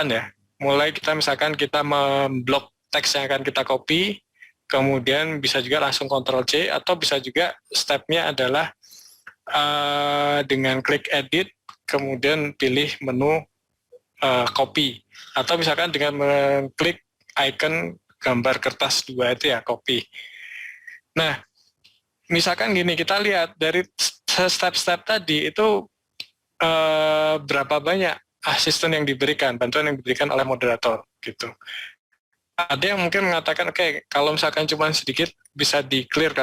ya. Mulai kita misalkan kita memblok teks yang akan kita copy, kemudian bisa juga langsung Ctrl+C, atau bisa juga stepnya adalah dengan klik edit, kemudian pilih menu copy, atau misalkan dengan mengklik icon gambar kertas 2 itu ya copy. Nah, misalkan gini, kita lihat dari step-step tadi itu berapa banyak asisten yang diberikan, bantuan yang diberikan oleh moderator gitu. Ada yang mungkin mengatakan, oke, kalau misalkan cuma sedikit bisa clear.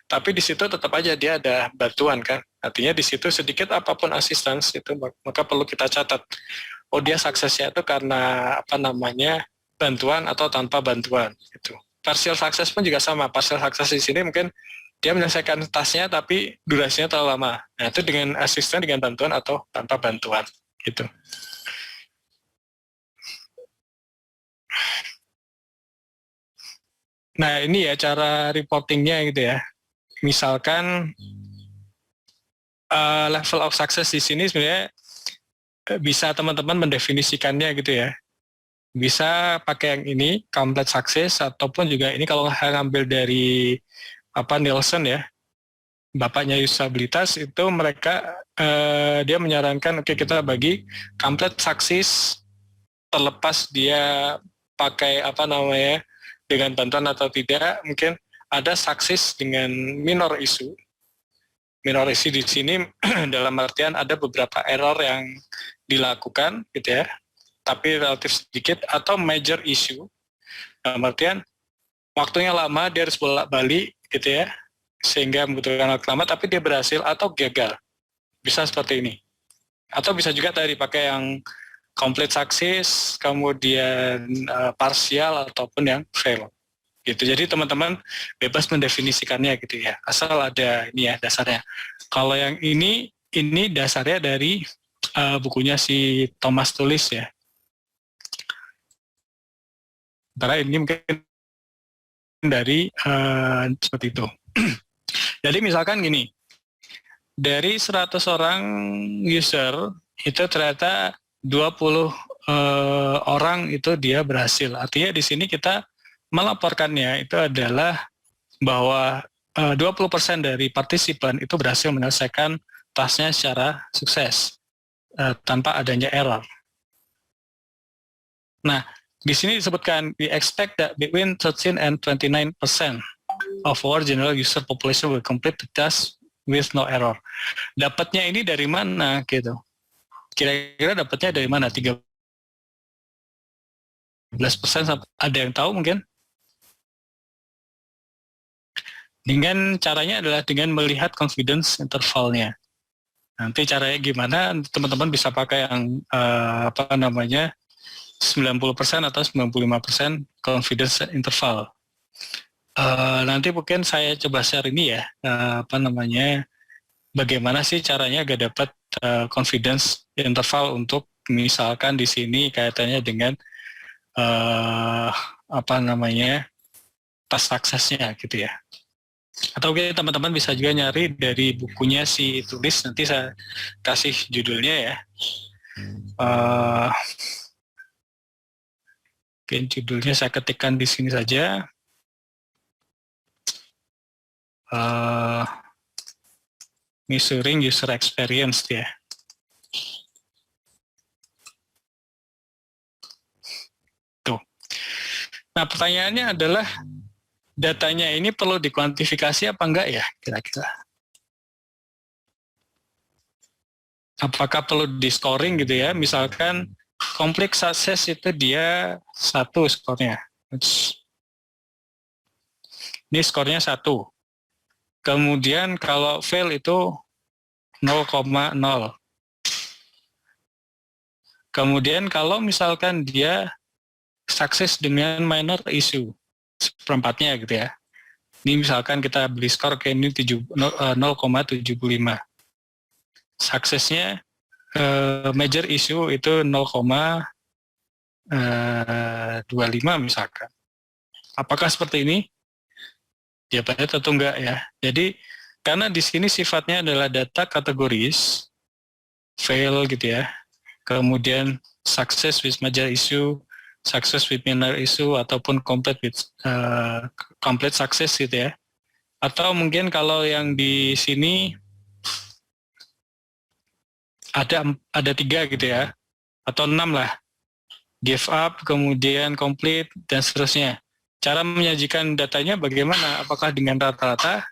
Tapi di situ tetap aja dia ada bantuan kan. Artinya di situ sedikit apapun asisten itu maka perlu kita catat. Oh, dia suksesnya itu karena bantuan atau tanpa bantuan gitu. Partial success pun juga sama. Partial success di sini mungkin dia menyelesaikan tasnya tapi durasinya terlalu lama. Nah, itu dengan asisten, dengan bantuan atau tanpa bantuan gitu. Nah, ini ya cara reportingnya gitu ya. Misalkan level of success di sini sebenarnya bisa teman-teman mendefinisikannya gitu ya. Bisa pakai yang ini, complete success, ataupun juga ini kalau ngambil dari Nielsen ya, bapaknya usabilitas itu mereka dia menyarankan oke, kita bagi complete success terlepas dia pakai dengan bantuan atau tidak, mungkin ada success dengan minor issue. Minor issue di sini dalam artian ada beberapa error yang dilakukan gitu ya, tapi relatif sedikit, atau major issue. Dalam artian waktunya lama, dia harus bolak-balik gitu ya, sehingga membutuhkan waktu lama, tapi dia berhasil atau gagal. Bisa seperti ini. Atau bisa juga tadi pakai yang complete success, kemudian partial ataupun yang fail. Gitu. Jadi teman-teman bebas mendefinisikannya gitu ya. Asal ada ini ya dasarnya. Kalau yang ini dasarnya dari bukunya si Thomas Tullis ya. Karena ini mungkin dari seperti itu. Jadi misalkan gini, dari 100 orang user itu ternyata 20 orang itu dia berhasil. Artinya di sini kita melaporkannya itu adalah bahwa 20% dari partisipan itu berhasil menyelesaikan tasnya secara sukses tanpa adanya error. Nah, di sini disebutkan we expect that between 13 and 29% of our general user population will complete the task with no error. Dapatnya ini dari mana gitu? Kira-kira dapatnya dari mana? 13% ada yang tahu mungkin? Dengan caranya adalah dengan melihat confidence intervalnya. Nanti caranya gimana? Teman-teman bisa pakai yang 90% atau 95% confidence interval. Nanti mungkin saya coba share ini ya, bagaimana sih caranya agar dapat confidence interval untuk misalkan di sini kaitannya dengan task suksesnya gitu ya. Atau teman-teman bisa juga nyari dari bukunya si tulis, nanti saya kasih judulnya ya. Mungkin judulnya saya ketikkan di sini saja. Measuring user experience ya. Tuh. Nah, pertanyaannya adalah datanya ini perlu dikuantifikasi apa enggak ya kira-kira? Apakah perlu di scoring gitu ya? Misalkan complete success itu dia 1 skornya. Ini skornya 1. Kemudian kalau fail itu 0,0. Kemudian kalau misalkan dia sukses dengan minor issue, seperempatnya gitu ya. Ini misalkan kita beli skor kayak ini 0,75. Suksesnya major issue itu 0,25 misalkan. Apakah seperti ini? Jawabannya tentu enggak ya. Jadi karena di sini sifatnya adalah data kategoris, fail gitu ya. Kemudian success with major issue, success with minor issue, ataupun complete success gitu ya. Atau mungkin kalau yang di sini ada 3 gitu ya, atau 6 lah. Give up, kemudian complete, dan seterusnya. Cara menyajikan datanya bagaimana? Apakah dengan rata-rata?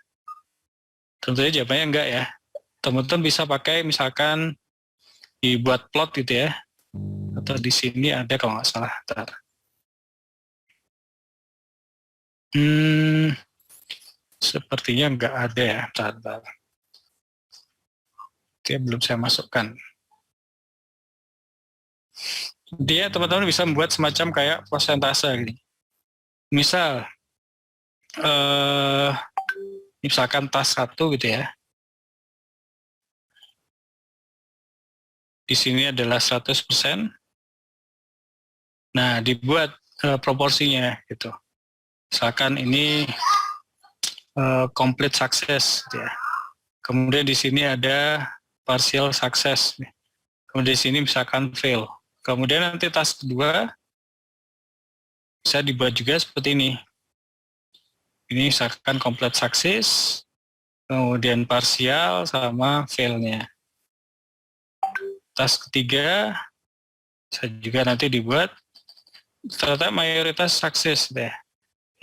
Tentunya jawabannya enggak ya. Teman-teman bisa pakai misalkan dibuat plot gitu ya. Atau di sini ada kalau nggak salah. Sepertinya enggak ada ya. Bentar. Dia belum saya masukkan. Dia teman-teman bisa membuat semacam kayak persentase gini. Misal, misalkan task 1 gitu ya. Di sini adalah 100%. Nah, dibuat proporsinya gitu. Misalkan ini complete success gitu ya. Kemudian di sini ada partial success. Kemudian di sini misalkan fail. Kemudian nanti task kedua bisa dibuat juga seperti ini. Ini misalkan complete success, kemudian partial sama fail-nya. Task ketiga bisa juga nanti dibuat ternyata mayoritas sukses deh.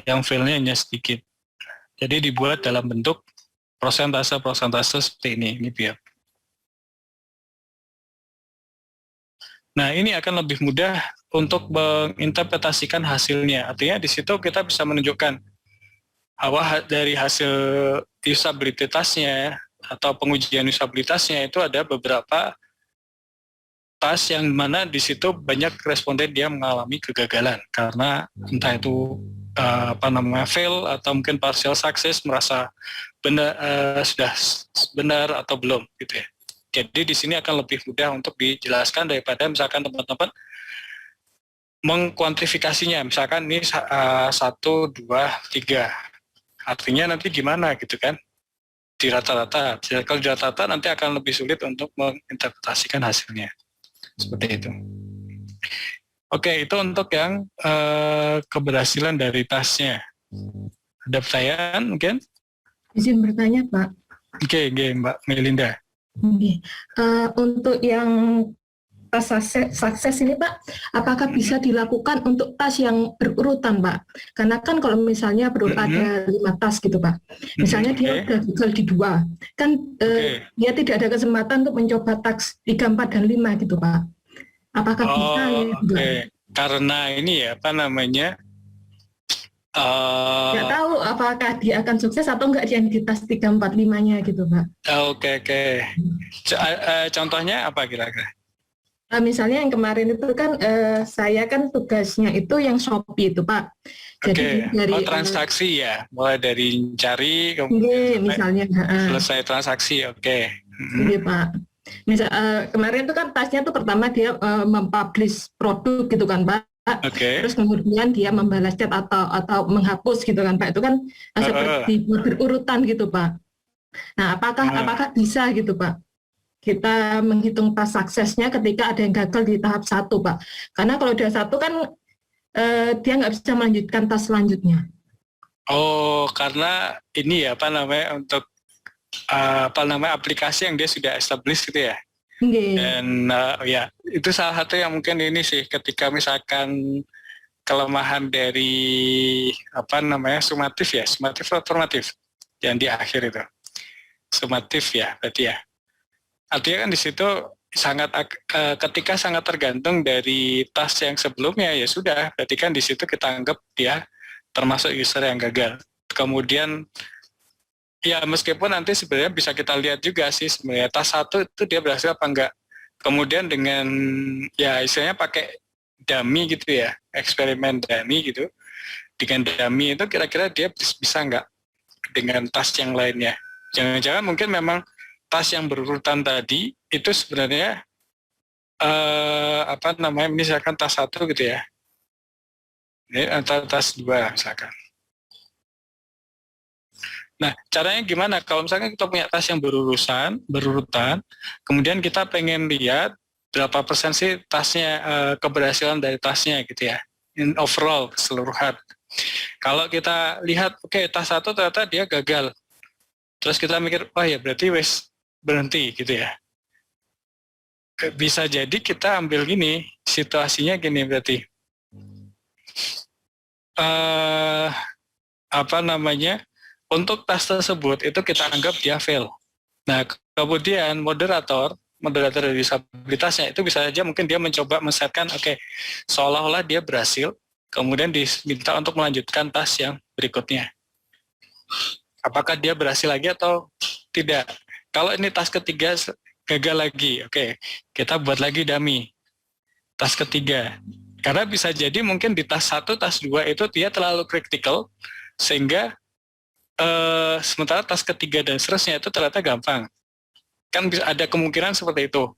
Yang fail-nya hanya sedikit. Jadi dibuat dalam bentuk persentase seperti ini biar. Nah, ini akan lebih mudah untuk menginterpretasikan hasilnya. Artinya di situ kita bisa menunjukkan bahwa dari hasil usabilitasnya atau pengujian usabilitasnya itu ada beberapa task yang mana di situ banyak responden dia mengalami kegagalan karena entah itu fail atau mungkin partial success, merasa benar sudah benar atau belum gitu ya. Jadi di sini akan lebih mudah untuk dijelaskan daripada misalkan teman-teman mengkuantifikasinya. Misalkan ini 1, 2, 3. Artinya nanti gimana gitu kan? Di rata-rata. Kalau di rata-rata nanti akan lebih sulit untuk menginterpretasikan hasilnya. Seperti itu. Oke, itu untuk yang keberhasilan dari tasnya. Ada pertanyaan mungkin? Izin bertanya, Pak. Oke, Mbak Melinda. Untuk yang tas sukses ini Pak, apakah bisa dilakukan untuk tas yang berurutan Pak? Karena kan kalau misalnya ada 5 tas gitu Pak, misalnya dia udah gagal di 2, kan dia tidak ada kesempatan untuk mencoba tas 3, 4, dan 5 gitu Pak. Apakah bisa ya? Karena ini ya, apa namanya, nggak tahu apakah dia akan sukses atau enggak yang di tas 3, 4, 5-nya gitu Pak. Oke. Contohnya apa kira-kira? Misalnya yang kemarin itu kan saya kan tugasnya itu yang Shopee itu Pak. Jadi dari transaksi ya, mulai dari cari misalnya selesai transaksi, Iya Pak. Misal kemarin itu kan tasnya tuh pertama dia mempublish produk gitu kan Pak. Terus kemudian dia membalas chat atau menghapus gitu kan Pak. Itu kan seperti berurutan gitu Pak. Nah, apakah bisa gitu Pak? Kita menghitung tas suksesnya ketika ada yang gagal di tahap 1 Pak. Karena kalau udah 1 kan dia nggak bisa melanjutkan tas selanjutnya. Oh, karena ini ya apa namanya untuk aplikasi yang dia sudah establish gitu ya. Dan ya itu salah satu yang mungkin ini sih ketika misalkan kelemahan dari apa namanya sumatif atau formatif yang di akhir itu. Sumatif ya berarti ya. Artinya kan di situ sangat ketika sangat tergantung dari tas yang sebelumnya ya sudah berarti kan di situ kita anggap dia termasuk user yang gagal. Kemudian ya meskipun nanti sebenarnya bisa kita lihat juga sih sebenarnya tas 1 itu dia berhasil apa enggak. Kemudian dengan ya istilahnya pakai dummy gitu ya, eksperimen dummy gitu. Dengan dummy itu kira-kira dia bisa enggak dengan tas yang lainnya. Jangan-jangan mungkin memang tas yang berurutan tadi itu sebenarnya apa namanya misalkan tas 1 gitu ya. Ini antara tas 2 misalkan. Nah, caranya gimana? Kalau misalnya kita punya tas yang berurutan, kemudian kita pengen lihat berapa persen sih tasnya, keberhasilan dari tasnya gitu ya, in overall keseluruhan. Kalau kita lihat, tas 1 ternyata dia gagal, terus kita mikir, oh ya berarti wes berhenti gitu ya. Bisa jadi kita ambil gini, situasinya gini berarti, apa namanya? Untuk tas tersebut itu kita anggap dia fail. Nah, kemudian moderator dari disabilitasnya itu bisa saja mungkin dia mencoba men-setkan seolah-olah dia berhasil, kemudian diminta untuk melanjutkan tas yang berikutnya. Apakah dia berhasil lagi atau tidak? Kalau ini tas ketiga gagal lagi, kita buat lagi dummy. Tas ketiga. Karena bisa jadi mungkin di tas 1, tas 2 itu dia terlalu kritikal sehingga sementara tas ketiga dan seterusnya itu ternyata gampang, kan bisa ada kemungkinan seperti itu,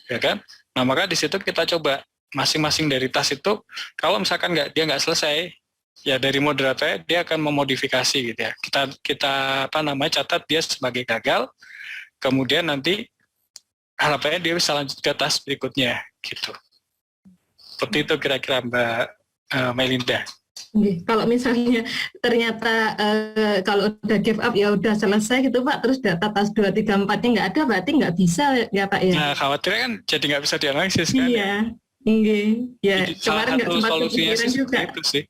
ya kan? Nah maka di situ kita coba masing-masing dari tas itu, kalau misalkan dia nggak selesai, ya dari moderatornya dia akan memodifikasi gitu ya. Kita apa namanya catat dia sebagai gagal, kemudian nanti harapannya dia bisa lanjut ke tas berikutnya gitu. Seperti itu kira-kira Mbak Melinda. Kalau misalnya ternyata kalau udah give up ya udah selesai gitu Pak, terus data tas 2, 3, 4-nya nggak ada, berarti nggak bisa ya Pak ya? Nah khawatirnya kan jadi nggak bisa dianalisis kan? Iya, ya. Kemarin nggak sempat kepikiran juga. Itu sih.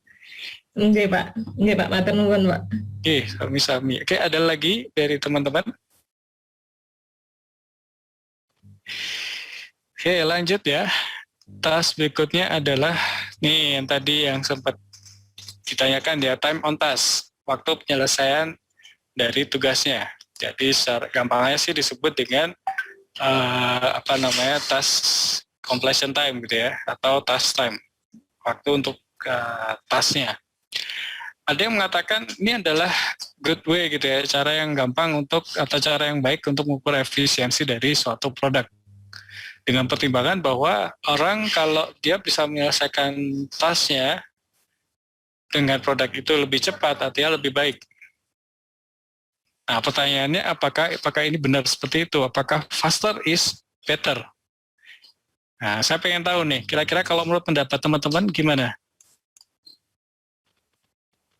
Pak, matur nuwun Pak. Sami-sami. Ada lagi dari teman-teman? Lanjut ya. Tas berikutnya adalah nih yang tadi yang sempat ditanyakan ya, time on task, waktu penyelesaian dari tugasnya. Jadi secara gampangnya sih disebut dengan task completion time gitu ya, atau task time, waktu untuk tasknya. Ada yang mengatakan ini adalah good way gitu ya, cara yang gampang atau cara yang baik untuk mengukur efisiensi dari suatu produk. Dengan pertimbangan bahwa orang kalau dia bisa menyelesaikan tasknya dengan produk itu lebih cepat, artinya lebih baik. Nah, pertanyaannya apakah ini benar seperti itu? Apakah faster is better? Nah, saya pengen tahu nih, kira-kira kalau menurut pendapat teman-teman gimana?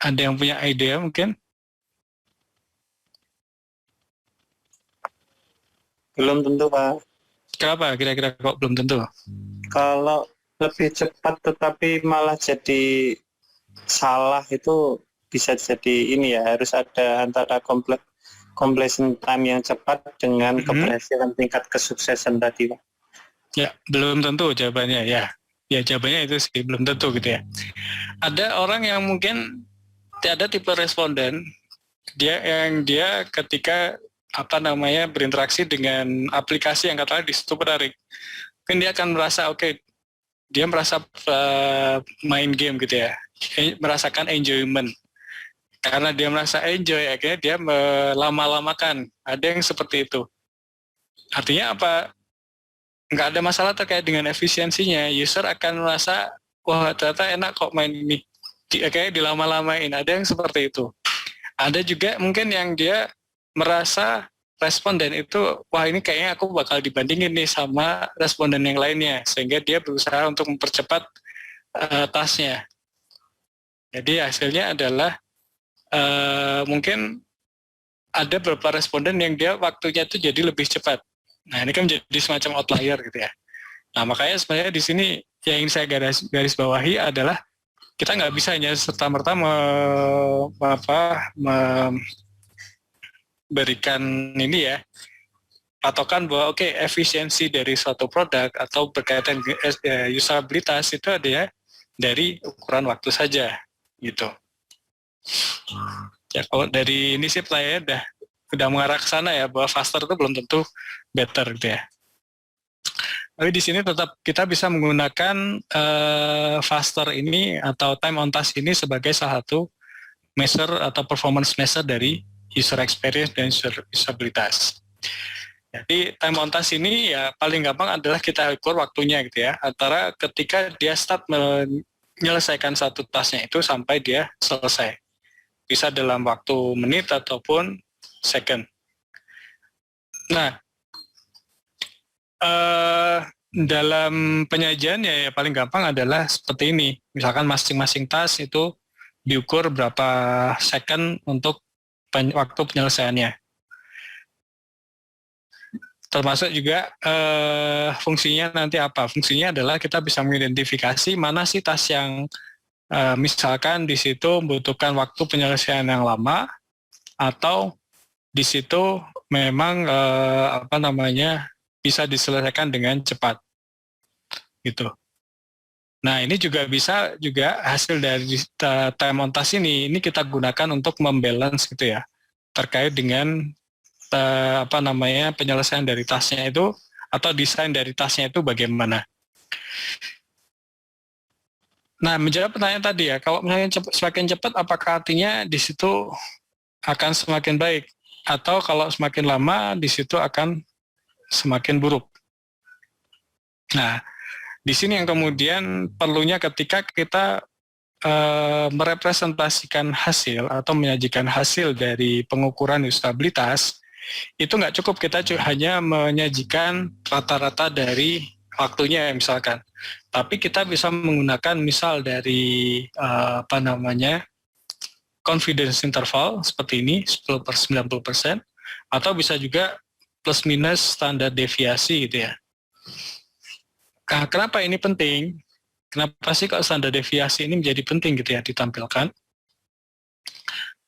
Ada yang punya ide mungkin? Belum tentu Pak. Kenapa kira-kira kok belum tentu? Kalau lebih cepat tetapi malah jadi salah itu bisa jadi ini ya, harus ada antara completion time yang cepat dengan keberhasilan tingkat kesuksesan tadi, Pak. Ya, belum tentu jawabannya ya. Ya jawabannya itu sih belum tentu gitu ya. Ada orang yang mungkin ada tipe responden dia ketika berinteraksi dengan aplikasi yang katanya di situ menarik, mungkin dia akan merasa dia merasa main game gitu ya, merasakan enjoyment. Karena dia merasa enjoy, akhirnya dia melama-lamakan. Ada yang seperti itu. Artinya apa? Nggak ada masalah terkait dengan efisiensinya. User akan merasa, wah ternyata enak kok main ini. Kayaknya dilama-lamain. Ada yang seperti itu. Ada juga mungkin yang dia merasa responden itu, wah ini kayaknya aku bakal dibandingin nih sama responden yang lainnya. Sehingga dia berusaha untuk mempercepat tasknya. Jadi hasilnya adalah mungkin ada beberapa responden yang dia waktunya itu jadi lebih cepat. Nah ini kan menjadi semacam outlier gitu ya. Nah makanya sebenarnya di sini yang ingin saya garis bawahi adalah kita nggak bisa hanya serta-merta memberikan ini ya patokan bahwa efisiensi dari suatu produk atau berkaitan usabilitas itu ada ya dari ukuran waktu saja gitu. Ya kalau dari ini sih playernya udah mengarah ke sana ya, bahwa faster itu belum tentu better gitu ya. Tapi di sini tetap kita bisa menggunakan faster ini atau time on task ini sebagai salah satu measure atau performance measure dari user experience dan usabilitas. Jadi time on task ini ya paling gampang adalah kita ukur waktunya gitu ya, antara ketika dia start menyelesaikan satu tasknya itu sampai dia selesai. Bisa dalam waktu menit ataupun second. Nah, dalam penyajiannya ya paling gampang adalah seperti ini. Misalkan masing-masing task itu diukur berapa second untuk waktu penyelesaiannya. Termasuk juga fungsinya nanti apa? Fungsinya adalah kita bisa mengidentifikasi mana sih task yang misalkan di situ membutuhkan waktu penyelesaian yang lama, atau di situ memang bisa diselesaikan dengan cepat, gitu. Nah ini juga bisa hasil dari time on task ini kita gunakan untuk membalance gitu ya, terkait dengan penyelesaian dari tasknya itu atau desain dari tasknya itu bagaimana. Nah, menjawab pertanyaan tadi ya, kalau misalnya semakin cepat, apakah artinya di situ akan semakin baik? Atau kalau semakin lama, di situ akan semakin buruk? Nah, di sini yang kemudian perlunya ketika kita merepresentasikan hasil atau menyajikan hasil dari pengukuran usabilitas, itu nggak cukup kita hanya menyajikan rata-rata dari waktunya misalkan. Tapi kita bisa menggunakan misal dari confidence interval seperti ini 10/90%, atau bisa juga plus minus standar deviasi gitu ya. Nah, kenapa ini penting? Kenapa sih kok standar deviasi ini menjadi penting gitu ya ditampilkan?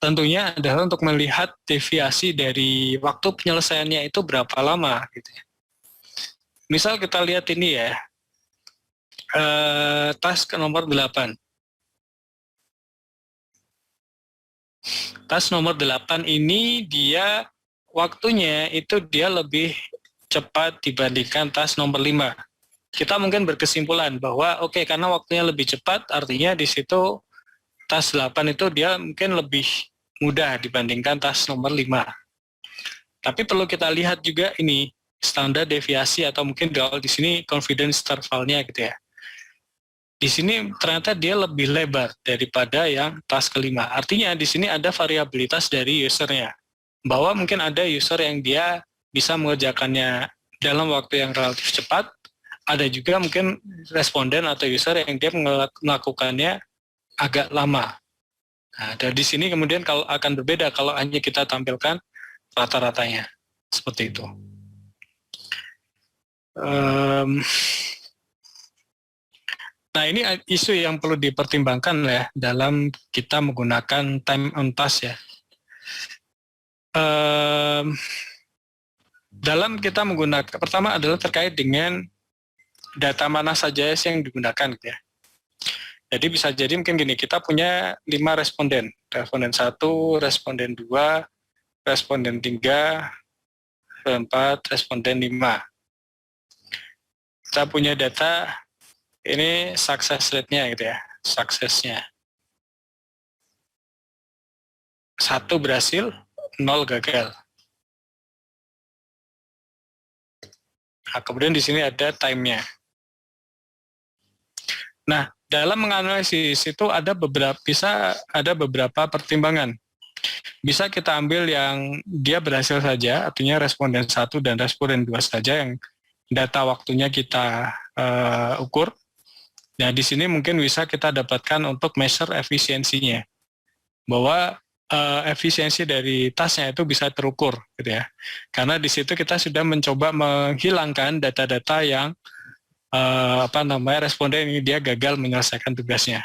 Tentunya adalah untuk melihat deviasi dari waktu penyelesaiannya itu berapa lama gitu ya. Misal kita lihat ini ya, task nomor 8. Task nomor 8 ini dia waktunya itu dia lebih cepat dibandingkan task nomor 5. Kita mungkin berkesimpulan bahwa karena waktunya lebih cepat, artinya di situ task 8 itu dia mungkin lebih mudah dibandingkan task nomor 5. Tapi perlu kita lihat juga ini standar deviasi atau mungkin di sini confidence intervalnya gitu ya. Di sini ternyata dia lebih lebar daripada yang task kelima. Artinya di sini ada variabilitas dari usernya. Bahwa mungkin ada user yang dia bisa mengerjakannya dalam waktu yang relatif cepat. Ada juga mungkin responden atau user yang dia melakukannya agak lama. Nah, dari sini kemudian kalau akan berbeda kalau hanya kita tampilkan rata-ratanya. Seperti itu. Nah, ini isu yang perlu dipertimbangkan ya dalam kita menggunakan time on task ya. Dalam kita menggunakan, pertama adalah terkait dengan data mana saja yang digunakan gitu ya. Jadi bisa jadi mungkin gini, kita punya 5 responden. Responden 1, responden 2, responden 3, 4, responden 5. Kita punya data, ini success rate-nya gitu ya, suksesnya. 1 berhasil, 0 gagal. Nah, kemudian di sini ada time-nya. Nah, dalam menganalisis itu bisa ada beberapa pertimbangan. Bisa kita ambil yang dia berhasil saja, artinya responden 1 dan responden 2 saja yang data waktunya kita ukur. Nah, di sini mungkin bisa kita dapatkan untuk measure efisiensinya. Bahwa efisiensi dari tasnya itu bisa terukur gitu ya. Karena di situ kita sudah mencoba menghilangkan data-data yang responden ini dia gagal menyelesaikan tugasnya.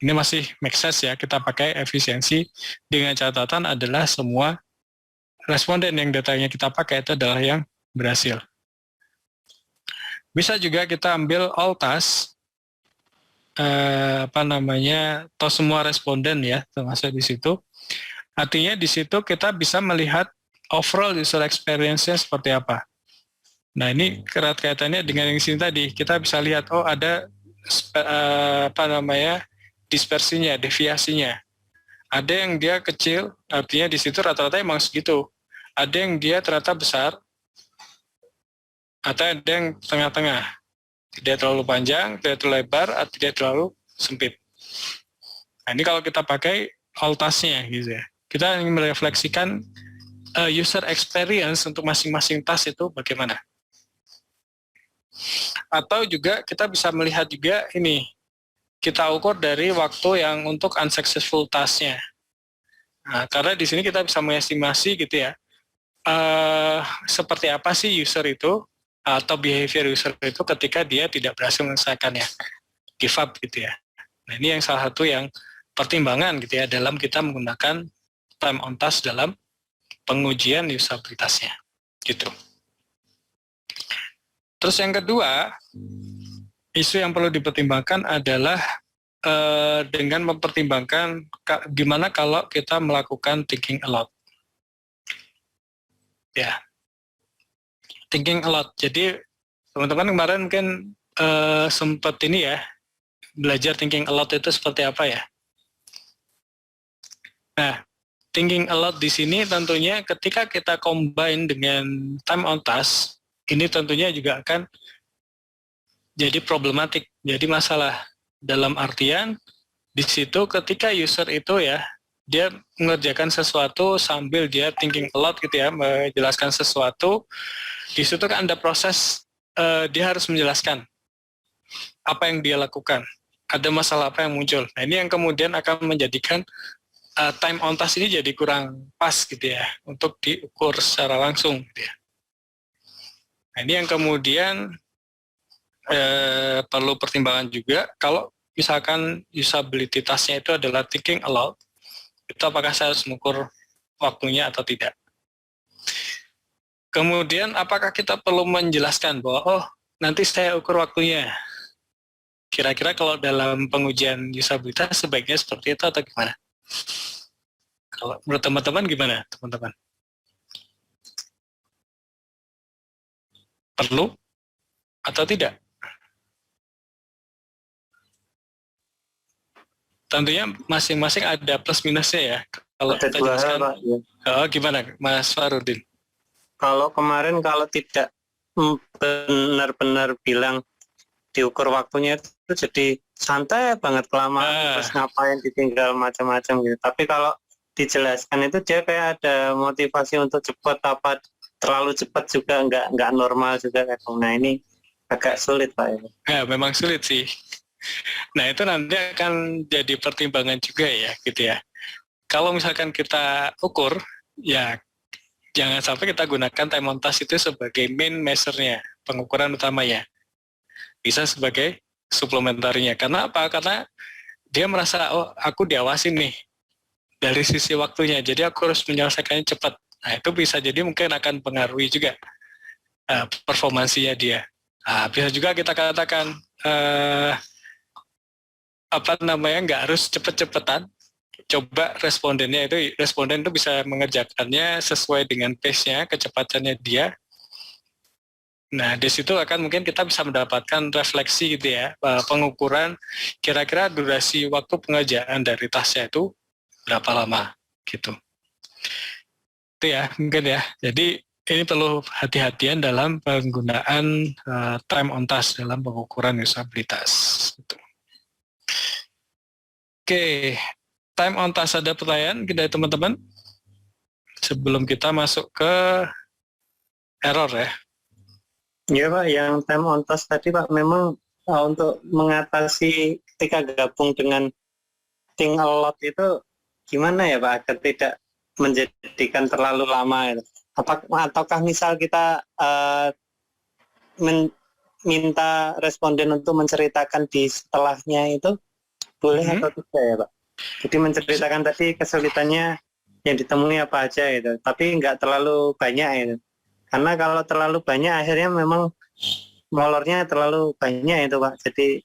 Ini masih make sense ya, kita pakai efisiensi dengan catatan adalah semua responden yang datanya kita pakai itu adalah yang berhasil. Bisa juga kita ambil all task, atau semua responden ya, termasuk di situ. Artinya di situ kita bisa melihat overall user experience-nya seperti apa. Nah, ini erat kaitannya dengan yang sini tadi. Kita bisa lihat, oh ada dispersinya, deviasinya. Ada yang dia kecil, artinya di situ rata-rata emang segitu. Ada yang dia ternyata besar, atau ada yang tengah-tengah. Tidak terlalu panjang, tidak terlalu lebar, atau tidak terlalu sempit. Nah, ini kalau kita pakai all task-nya gitu ya. Kita ingin merefleksikan user experience untuk masing-masing task itu bagaimana. Atau juga kita bisa melihat juga ini, kita ukur dari waktu yang untuk unsuccessful task-nya. Nah, karena di sini kita bisa mengestimasi gitu ya, seperti apa sih user itu, atau behavior user itu ketika dia tidak berhasil menyelesaikannya, give up gitu ya. Nah, ini yang salah satu yang pertimbangan gitu ya dalam kita menggunakan time on task dalam pengujian usabilitasnya gitu. Terus yang kedua, isu yang perlu dipertimbangkan adalah dengan mempertimbangkan gimana kalau kita melakukan thinking aloud. Ya, thinking aloud. Jadi teman-teman kemarin mungkin sempat ini ya, belajar thinking aloud itu seperti apa ya. Nah, thinking aloud di sini tentunya ketika kita combine dengan time on task, ini tentunya juga akan jadi problematik, jadi masalah. Dalam artian, di situ ketika user itu ya, dia mengerjakan sesuatu sambil dia thinking aloud gitu ya, menjelaskan sesuatu, di situ kan ada proses, dia harus menjelaskan apa yang dia lakukan, ada masalah apa yang muncul. Nah, ini yang kemudian akan menjadikan time on task ini jadi kurang pas gitu ya, untuk diukur secara langsung gitu ya. Nah, ini yang kemudian perlu pertimbangan juga, kalau misalkan usability task-nya itu adalah thinking aloud, itu apakah saya harus mengukur waktunya atau tidak. Kemudian apakah kita perlu menjelaskan bahwa, oh nanti saya ukur waktunya. Kira-kira kalau dalam pengujian usabilitas sebaiknya seperti itu atau gimana? Kalau menurut teman-teman gimana, teman-teman? Perlu atau tidak? Tentunya masing-masing ada plus minusnya ya. Kalau ada kita dua jelaskan, hal, Pak, ya. Oh, gimana Mas Farudin? Kalau kemarin kalau tidak benar-benar bilang diukur waktunya itu jadi santai banget, kelamaan terus ngapain ditinggal macam-macam gitu. Tapi kalau dijelaskan itu dia kayak ada motivasi untuk cepat, apa terlalu cepat juga nggak normal juga kayak. Nah, ini agak sulit Pak. Ya, memang sulit sih. Nah, itu nanti akan jadi pertimbangan juga ya gitu ya. Kalau misalkan kita ukur, ya jangan sampai kita gunakan time on task itu sebagai main measure-nya, pengukuran utamanya. bisa sebagai suplementarinya. Karena apa? Karena dia merasa, oh aku diawasin nih dari sisi waktunya, jadi aku harus menyelesaikannya cepat. Nah itu bisa jadi mungkin akan pengaruhi juga performansinya dia. Bisa juga kita katakan nggak harus cepet-cepetan. Coba responden itu bisa mengerjakannya sesuai dengan pace-nya, kecepatannya dia. Nah, di situ akan mungkin kita bisa mendapatkan refleksi gitu ya, pengukuran kira-kira durasi waktu pengerjaan dari tasnya itu berapa lama gitu. Itu ya, mungkin ya. Jadi ini perlu hati-hatian dalam penggunaan time on task dalam pengukuran usabilitas. Gitu. Oke, time on task, ada pertanyaan dari teman-teman? Sebelum kita masuk ke error ya. Iya Pak, yang time on task tadi Pak, memang untuk mengatasi ketika gabung dengan think a lot itu gimana ya Pak, agar tidak menjadikan terlalu lama itu? Ataukah misal kita minta responden untuk menceritakan di setelahnya itu boleh atau tidak ya Pak? Jadi menceritakan tadi kesulitannya yang ditemui apa aja itu, tapi nggak terlalu banyak itu. Karena kalau terlalu banyak akhirnya memang molornya terlalu banyak itu Pak. Jadi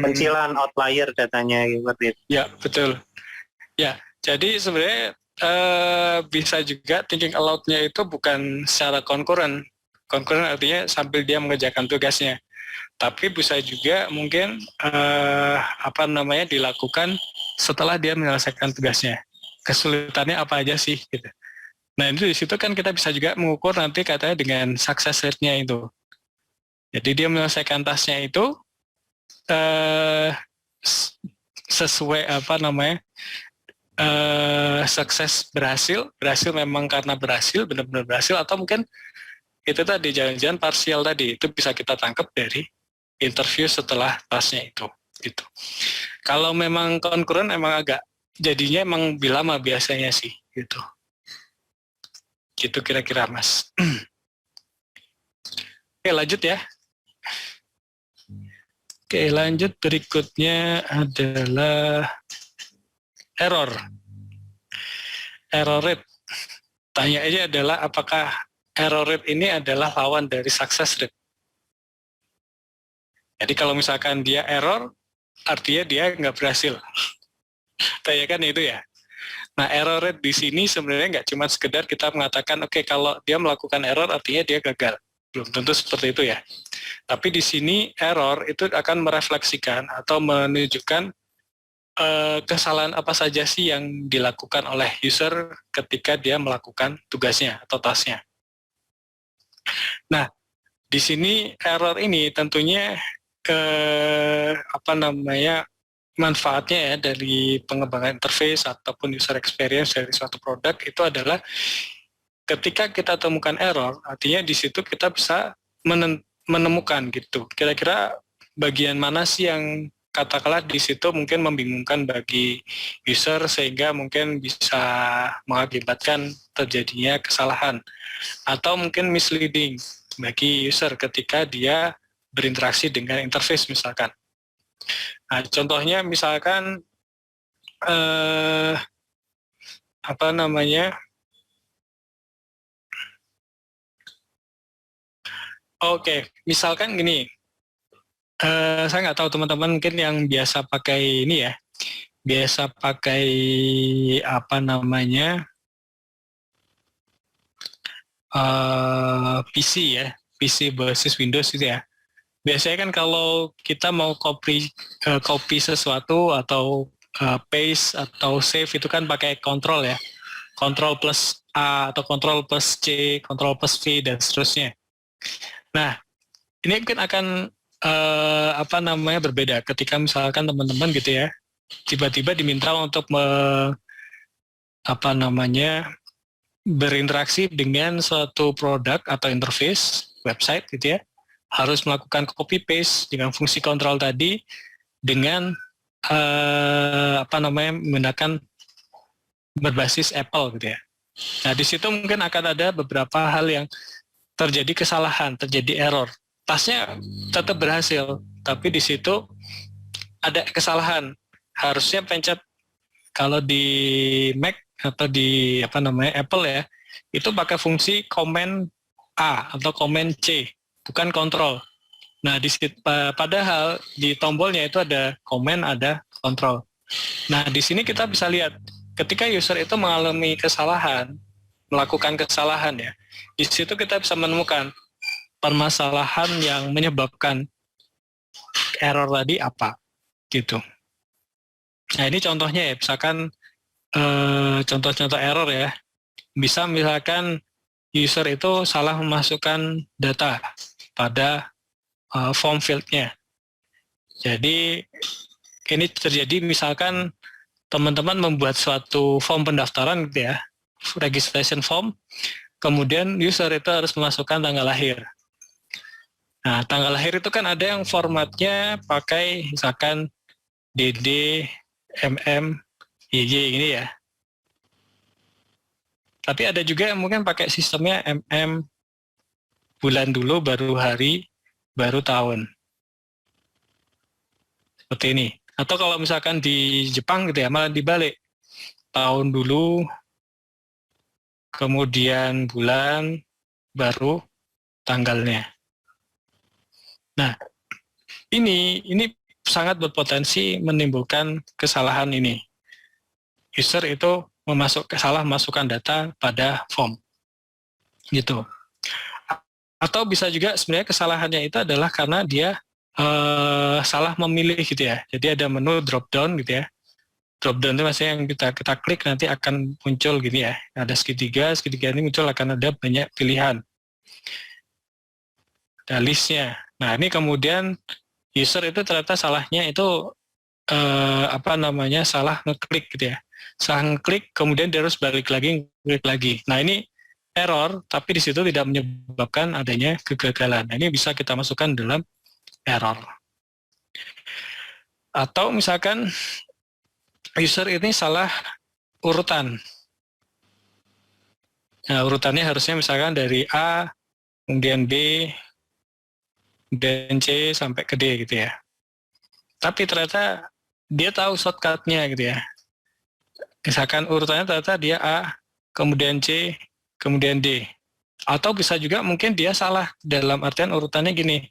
pencilan outlier datanya gitu. Ya, betul. Ya, jadi sebenarnya bisa juga thinking aloud-nya itu bukan secara konkuren. Konkuren artinya sambil dia mengerjakan tugasnya. Tapi bisa juga mungkin dilakukan setelah dia menyelesaikan tugasnya. Kesulitannya apa aja sih gitu. Nah, itu di situ kan kita bisa juga mengukur nanti katanya dengan success rate-nya itu. Jadi dia menyelesaikan tasnya itu sesuai sukses berhasil memang karena benar-benar berhasil, atau mungkin itu tadi jangan-jangan parsial tadi, itu bisa kita tangkap dari interview setelah tasnya itu. Gitu. Kalau memang konkuren emang jadinya emang lebih lama biasanya sih gitu. Gitu kira-kira Mas. Oke, lanjut ya. Oke, lanjut, berikutnya adalah error rate. Tanya aja adalah apakah error rate ini adalah lawan dari success rate. Jadi kalau misalkan dia error, artinya dia nggak berhasil. Tanyakan itu ya. Nah, error rate di sini sebenarnya nggak cuma sekedar kita mengatakan, oke, kalau dia melakukan error artinya dia gagal. Belum tentu seperti itu ya. Tapi di sini error itu akan merefleksikan atau menunjukkan kesalahan apa saja sih yang dilakukan oleh user ketika dia melakukan tugasnya atau tasnya. Nah, di sini error ini tentunya manfaatnya ya dari pengembangan interface ataupun user experience dari suatu produk itu adalah ketika kita temukan error, artinya di situ kita bisa menemukan gitu. Kira-kira bagian mana sih yang katakanlah di situ mungkin membingungkan bagi user sehingga mungkin bisa mengakibatkan terjadinya kesalahan atau mungkin misleading bagi user ketika dia berinteraksi dengan interface misalkan. Nah, contohnya misalkan misalkan gini, saya nggak tahu teman-teman mungkin yang biasa pakai ini ya, biasa pakai PC ya, PC berbasis Windows gitu ya. Biasanya kan kalau kita mau copy sesuatu atau paste atau save itu kan pakai control ya, control plus A atau control plus C, control plus V dan seterusnya. Nah, ini mungkin akan berbeda ketika misalkan teman-teman gitu ya, tiba-tiba diminta untuk berinteraksi dengan suatu produk atau interface website gitu ya, harus melakukan copy paste dengan fungsi kontrol tadi dengan menggunakan berbasis Apple gitu ya. Nah, di situ mungkin akan ada beberapa hal yang terjadi kesalahan, terjadi error. tasnya tetap berhasil, tapi di situ ada kesalahan. Harusnya pencet, kalau di Mac atau di Apple ya, itu pakai fungsi Command A atau Command C, bukan kontrol. Nah, padahal di tombolnya itu ada Command, ada kontrol. Nah, di sini kita bisa lihat ketika user itu mengalami kesalahan, melakukan kesalahan ya, di situ kita bisa menemukan permasalahan yang menyebabkan error tadi apa, gitu. Nah, ini contohnya ya, misalkan contoh-contoh error ya, bisa misalkan user itu salah memasukkan data pada form field-nya. Jadi ini terjadi misalkan teman-teman membuat suatu form pendaftaran gitu ya, registration form, kemudian user itu harus memasukkan tanggal lahir. Nah, tanggal lahir itu kan ada yang formatnya pakai misalkan DD, MM, YY gini ya. Tapi ada juga yang mungkin pakai sistemnya MM, bulan dulu, baru hari, baru tahun. Seperti ini. Atau kalau misalkan di Jepang gitu ya, malah dibalik. Tahun dulu, kemudian bulan, baru tanggalnya. Nah, ini sangat berpotensi menimbulkan kesalahan ini. User itu salah masukkan data pada form. Gitu. Atau bisa juga sebenarnya kesalahannya itu adalah karena dia salah memilih gitu ya. Jadi ada menu drop down gitu ya. Drop down itu maksudnya yang kita klik nanti akan muncul gini ya. Ada segitiga ini muncul akan ada banyak pilihan. Ada listnya. Nah, ini kemudian user itu ternyata salahnya itu salah ngeklik gitu ya. Salah ngeklik, kemudian dia harus balik lagi, klik lagi. Nah, ini error, tapi di situ tidak menyebabkan adanya kegagalan. Nah, ini bisa kita masukkan dalam error. Atau misalkan user ini salah urutan. Nah, urutannya harusnya misalkan dari A, kemudian B, dan C sampai ke D gitu ya. Tapi ternyata dia tahu shortcut-nya gitu ya. Misalkan urutannya ternyata dia A, kemudian C, kemudian D. Atau bisa juga mungkin dia salah dalam artian urutannya gini.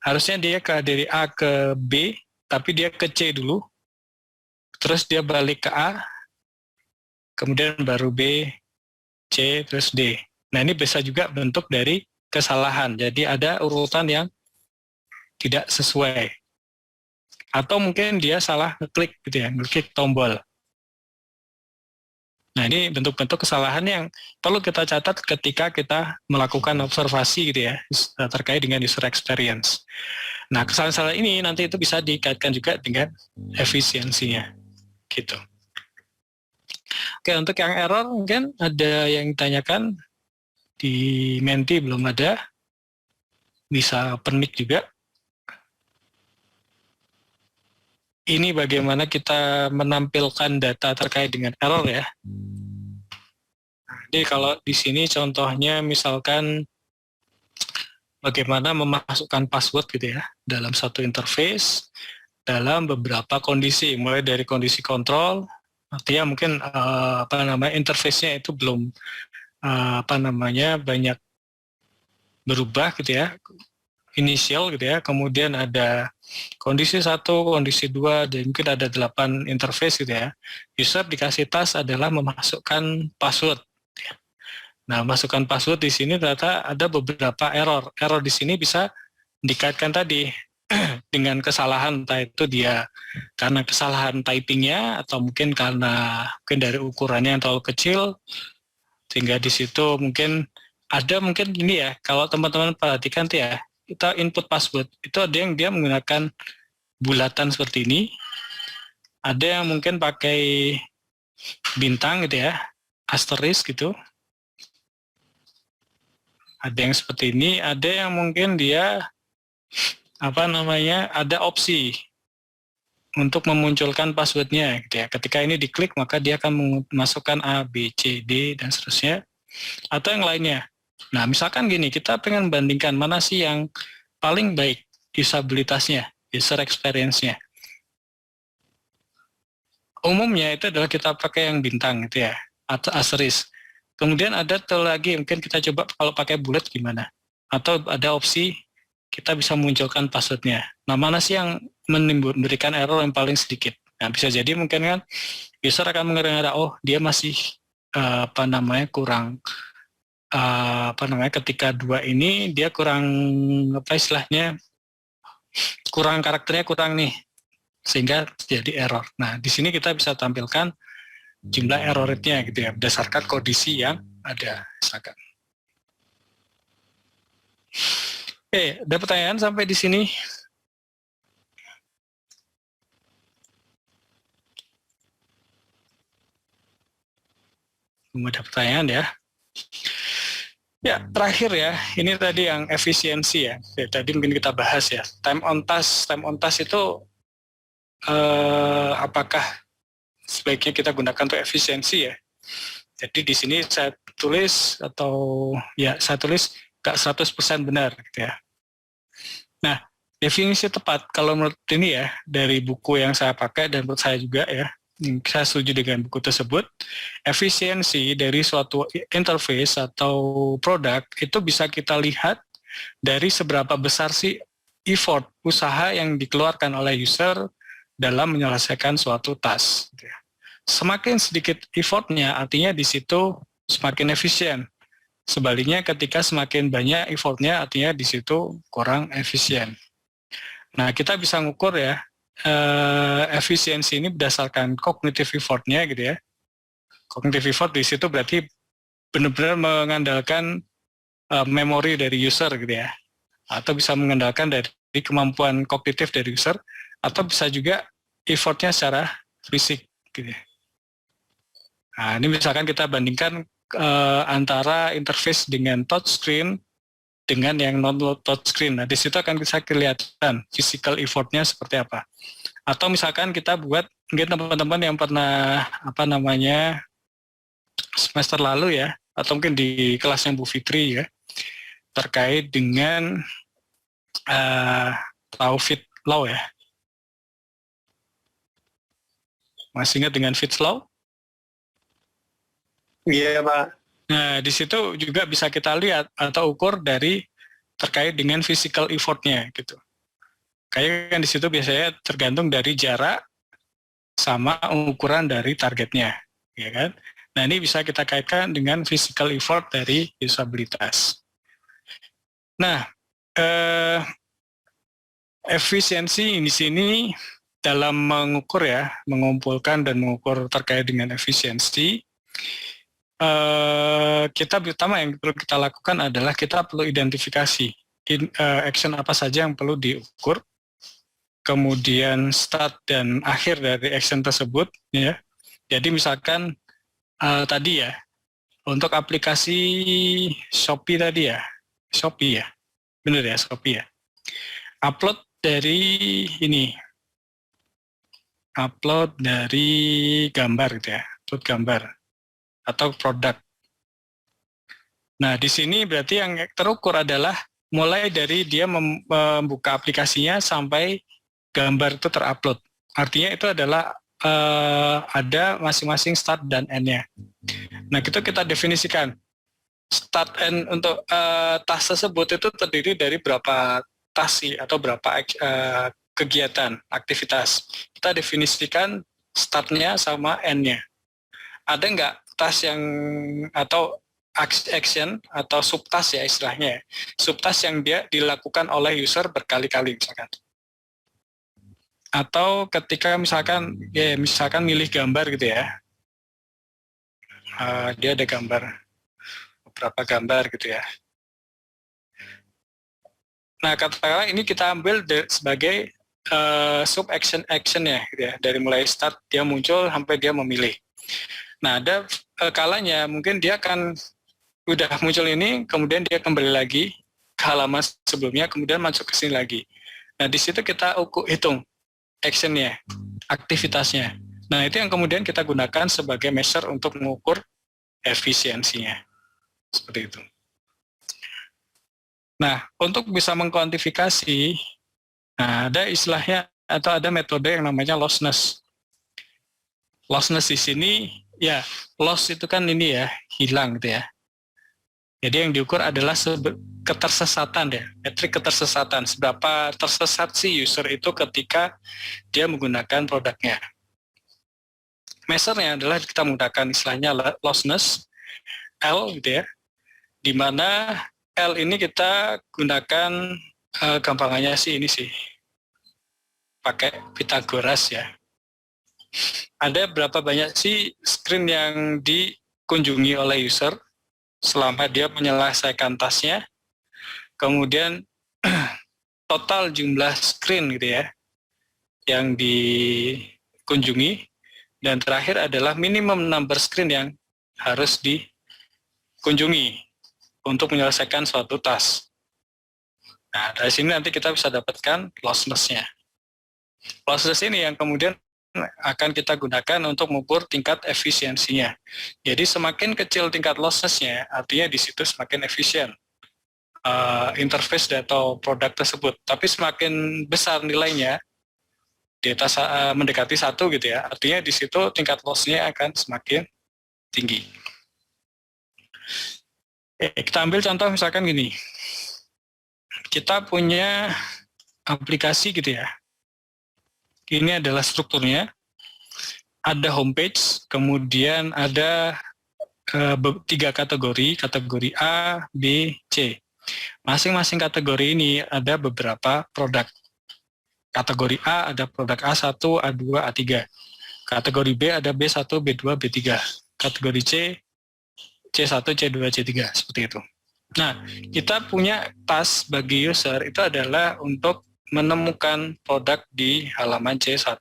Harusnya dia dari A ke B, tapi dia ke C dulu. Terus dia balik ke A, kemudian baru B, C, terus D. Nah, ini bisa juga bentuk dari kesalahan. Jadi ada urutan yang tidak sesuai. Atau mungkin dia salah ngeklik gitu ya, ngeklik tombol. Nah, ini bentuk-bentuk kesalahan yang perlu kita catat ketika kita melakukan observasi gitu ya, terkait dengan user experience. Nah, kesalahan-kesalahan ini nanti itu bisa dikaitkan juga dengan efisiensinya, gitu. Oke, untuk yang error mungkin ada yang ditanyakan, di Menti belum ada, bisa open mic juga. Ini bagaimana kita menampilkan data terkait dengan error ya. Jadi kalau di sini contohnya misalkan bagaimana memasukkan password gitu ya dalam satu interface dalam beberapa kondisi, mulai dari kondisi kontrol, artinya mungkin interface-nya itu belum banyak berubah gitu ya, inisial gitu ya, kemudian ada kondisi 1, kondisi 2, dan mungkin ada 8 interface gitu ya. User dikasih task adalah memasukkan password. Nah, masukkan password di sini ternyata ada beberapa error. Error di sini bisa dikaitkan tadi dengan kesalahan, entah itu dia karena kesalahan typingnya atau mungkin karena dari ukurannya yang terlalu kecil, sehingga di situ mungkin ini ya, kalau teman-teman perhatikan tuh ya, kita input password, itu ada yang dia menggunakan bulatan seperti ini, ada yang mungkin pakai bintang gitu ya, asterisk gitu, ada yang seperti ini, ada yang mungkin dia ada opsi untuk memunculkan passwordnya gitu ya. Ketika ini diklik maka dia akan memasukkan A, B, C, D dan seterusnya, atau yang lainnya. Nah, misalkan gini, kita pengen bandingkan mana sih yang paling baik usabilitasnya, user experience-nya. Umumnya itu adalah kita pakai yang bintang gitu ya, atau asterisk. Kemudian ada tuh lagi, mungkin kita coba kalau pakai bullet gimana. Atau ada opsi kita bisa munculkan passwordnya. Nah, mana sih yang memberikan error yang paling sedikit? Nah, bisa jadi mungkin kan user akan mengira-ngira, oh dia masih kurang ketika 2 ini dia kurang istilahnya kurang karakternya kurang nih, sehingga jadi error. Nah, di sini kita bisa tampilkan jumlah error rate-nya gitu ya, berdasarkan kondisi yang ada. Misalkan. Oke, ada pertanyaan sampai di sini? Belum ada pertanyaan ya? Ya, terakhir ya, ini tadi yang efisiensi ya. Tadi mungkin kita bahas ya. Time on task itu apakah sebaiknya kita gunakan untuk efisiensi ya? Jadi di sini saya tulis nggak 100% benar gitu ya. Nah, definisi tepat kalau menurut ini ya, dari buku yang saya pakai dan menurut saya juga ya, saya setuju dengan buku tersebut, efisiensi dari suatu interface atau produk itu bisa kita lihat dari seberapa besar sih effort, usaha yang dikeluarkan oleh user dalam menyelesaikan suatu task. Semakin sedikit effortnya, artinya di situ semakin efisien. Sebaliknya ketika semakin banyak effortnya, artinya di situ kurang efisien. Nah, kita bisa ngukur ya, efisiensi ini berdasarkan cognitive effortnya gitu ya. Cognitive effort di situ berarti benar-benar mengandalkan memori dari user gitu ya, atau bisa mengandalkan dari kemampuan kognitif dari user, atau bisa juga effortnya secara fisik gitu ya. Nah, ini misalkan kita bandingkan antara interface dengan touchscreen dengan yang non touchscreen. Nah, di situ akan bisa kelihatan physical effortnya seperti apa. Atau misalkan kita buat, mungkin teman-teman yang pernah semester lalu ya, atau mungkin di kelasnya Bu Fitri ya, terkait dengan tahu fit law ya. Masih ingat dengan Fitts law? Iya, Pak. Nah, di situ juga bisa kita lihat atau ukur dari terkait dengan physical effortnya gitu. Kayak kan di situ biasanya tergantung dari jarak sama ukuran dari targetnya, ya kan? Nah, ini bisa kita kaitkan dengan physical effort dari usabilitas. Nah, efisiensi di sini dalam mengukur ya, mengumpulkan dan mengukur terkait dengan efisiensi, kita pertama yang perlu kita lakukan adalah kita perlu identifikasi action apa saja yang perlu diukur, kemudian start dan akhir dari action tersebut ya. Jadi misalkan tadi ya, untuk aplikasi Shopee tadi ya, Shopee ya, bener ya Shopee ya, upload dari gambar gitu ya, upload gambar atau produk. Nah, di sini berarti yang terukur adalah mulai dari dia membuka aplikasinya sampai gambar itu terupload. Artinya itu adalah ada masing-masing start dan end-nya. Nah, itu kita definisikan. Start end untuk task tersebut itu terdiri dari berapa task atau berapa kegiatan, aktivitas. Kita definisikan start-nya sama end-nya. Ada nggak task yang atau action atau subtask ya istilahnya, subtask yang dia dilakukan oleh user berkali-kali misalkan, atau ketika misalkan milih gambar gitu ya, dia ada beberapa gambar gitu ya. Nah, katakanlah ini kita ambil sebagai sub action ya gitu ya, dari mulai start dia muncul sampai dia memilih. Nah, ada kalanya mungkin dia akan udah muncul ini, kemudian dia kembali lagi ke halaman sebelumnya, kemudian masuk ke sini lagi. Nah, di situ kita hitung action-nya, aktivitasnya. Nah, itu yang kemudian kita gunakan sebagai measure untuk mengukur efisiensinya. Seperti itu. Nah, untuk bisa mengkuantifikasi, ada istilahnya atau ada metode yang namanya lossless. Lossless di sini, ya, loss itu kan ini ya, hilang gitu ya. Jadi yang diukur adalah ketersesatan ya, metrik ketersesatan. Seberapa tersesat sih user itu ketika dia menggunakan produknya. Measure-nya adalah kita menggunakan istilahnya lossless, L gitu ya, di mana L ini kita gunakan gampangannya sih ini sih, pakai Pythagoras ya. Ada berapa banyak sih screen yang dikunjungi oleh user selama dia menyelesaikan tasnya, kemudian total jumlah screen gitu ya yang dikunjungi, dan terakhir adalah minimum number screen yang harus dikunjungi untuk menyelesaikan suatu task. Nah, dari sini nanti kita bisa dapatkan lossless-nya. Lossless ini yang kemudian akan kita gunakan untuk mengukur tingkat efisiensinya. Jadi semakin kecil tingkat lossless-nya, artinya di situ semakin efisien interface atau produk tersebut. Tapi semakin besar nilainya, di atas mendekati 1 gitu ya, artinya di situ tingkat loss-nya akan semakin tinggi. Kita ambil contoh misalkan gini, kita punya aplikasi gitu ya, ini adalah strukturnya, ada homepage, kemudian ada 3 kategori A, B, C. Masing-masing kategori ini ada beberapa produk. Kategori A ada produk A1, A2, A3. Kategori B ada B1, B2, B3. Kategori C, C1, C2, C3, seperti itu. Nah, kita punya task bagi user itu adalah untuk menemukan produk di halaman C1.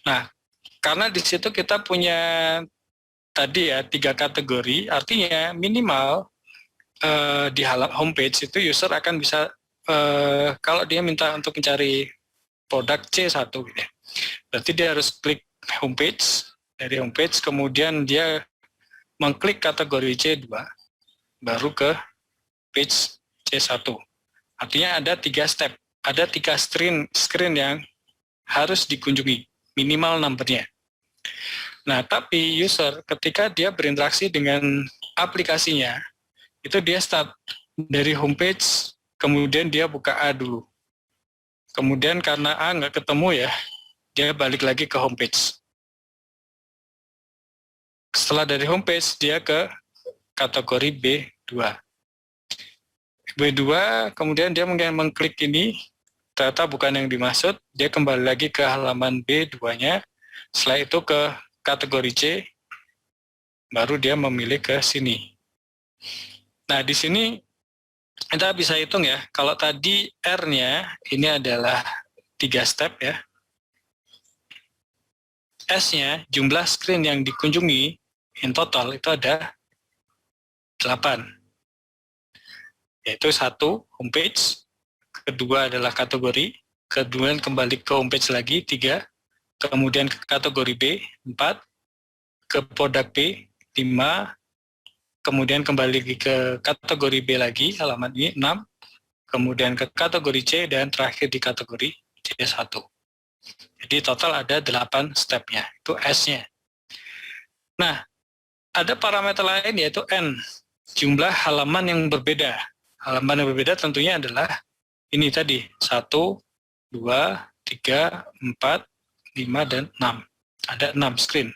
Nah, karena di situ kita punya tadi ya 3 kategori, artinya minimal di halaman homepage itu user akan bisa kalau dia minta untuk mencari produk C1 gitu ya, berarti dia harus klik homepage, dari homepage kemudian dia mengklik kategori C2 baru ke page C1. Artinya ada 3 step, ada 3 screen yang harus dikunjungi, minimal numbernya. Nah, tapi user ketika dia berinteraksi dengan aplikasinya, itu dia start dari homepage, kemudian dia buka A dulu. Kemudian karena A nggak ketemu ya, dia balik lagi ke homepage. Setelah dari homepage, dia ke kategori B2. B2, kemudian dia mengklik ini, ternyata bukan yang dimaksud, dia kembali lagi ke halaman B2-nya, setelah itu ke kategori C, baru dia memilih ke sini. Nah, di sini kita bisa hitung ya, kalau tadi R-nya ini adalah 3 step ya. S-nya, jumlah screen yang dikunjungi, in total itu ada 8. Yaitu 1, homepage, kedua adalah kategori, kemudian kembali ke homepage lagi, 3, kemudian ke kategori B, 4, ke produk B, 5, kemudian kembali ke kategori B lagi, halaman ini 6, kemudian ke kategori C, dan terakhir di kategori C1. Jadi total ada 8 stepnya, itu S-nya. Nah, ada parameter lain yaitu N, jumlah halaman yang berbeda. Halaman yang berbeda tentunya adalah ini tadi, 1, 2, 3, 4, 5, dan 6. Ada 6 screen.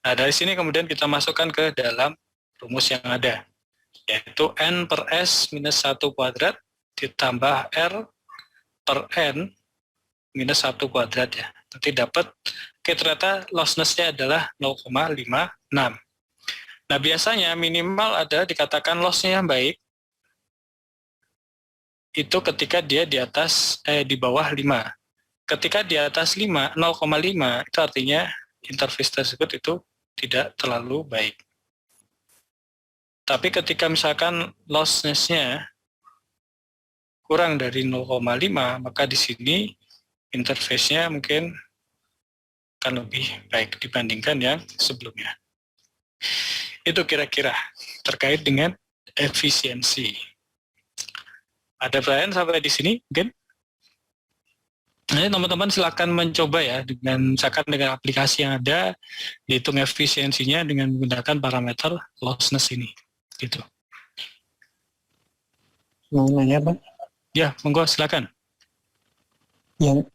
Nah, dari sini kemudian kita masukkan ke dalam rumus yang ada, yaitu N per S minus 1 kuadrat ditambah R per N minus 1 kuadrat ya. Nanti dapat, ternyata lossless-nya adalah 0,56. Nah, biasanya minimal ada dikatakan loss-nya yang baik, itu ketika dia di atas, di bawah 5. Ketika di atas 5, 0,5, itu artinya interface tersebut itu tidak terlalu baik. Tapi ketika misalkan lossless-nya kurang dari 0,5, maka di sini interface-nya mungkin akan lebih baik dibandingkan yang sebelumnya. Itu kira-kira terkait dengan efisiensi. Ada pertanyaan sampai di sini mungkin? Nah, teman-teman silakan mencoba ya dengan misalkan dengan aplikasi yang ada, dihitung efisiensinya dengan menggunakan parameter lossless ini, gitu. Mau nanya Pak? Ya, monggo silakan. Yang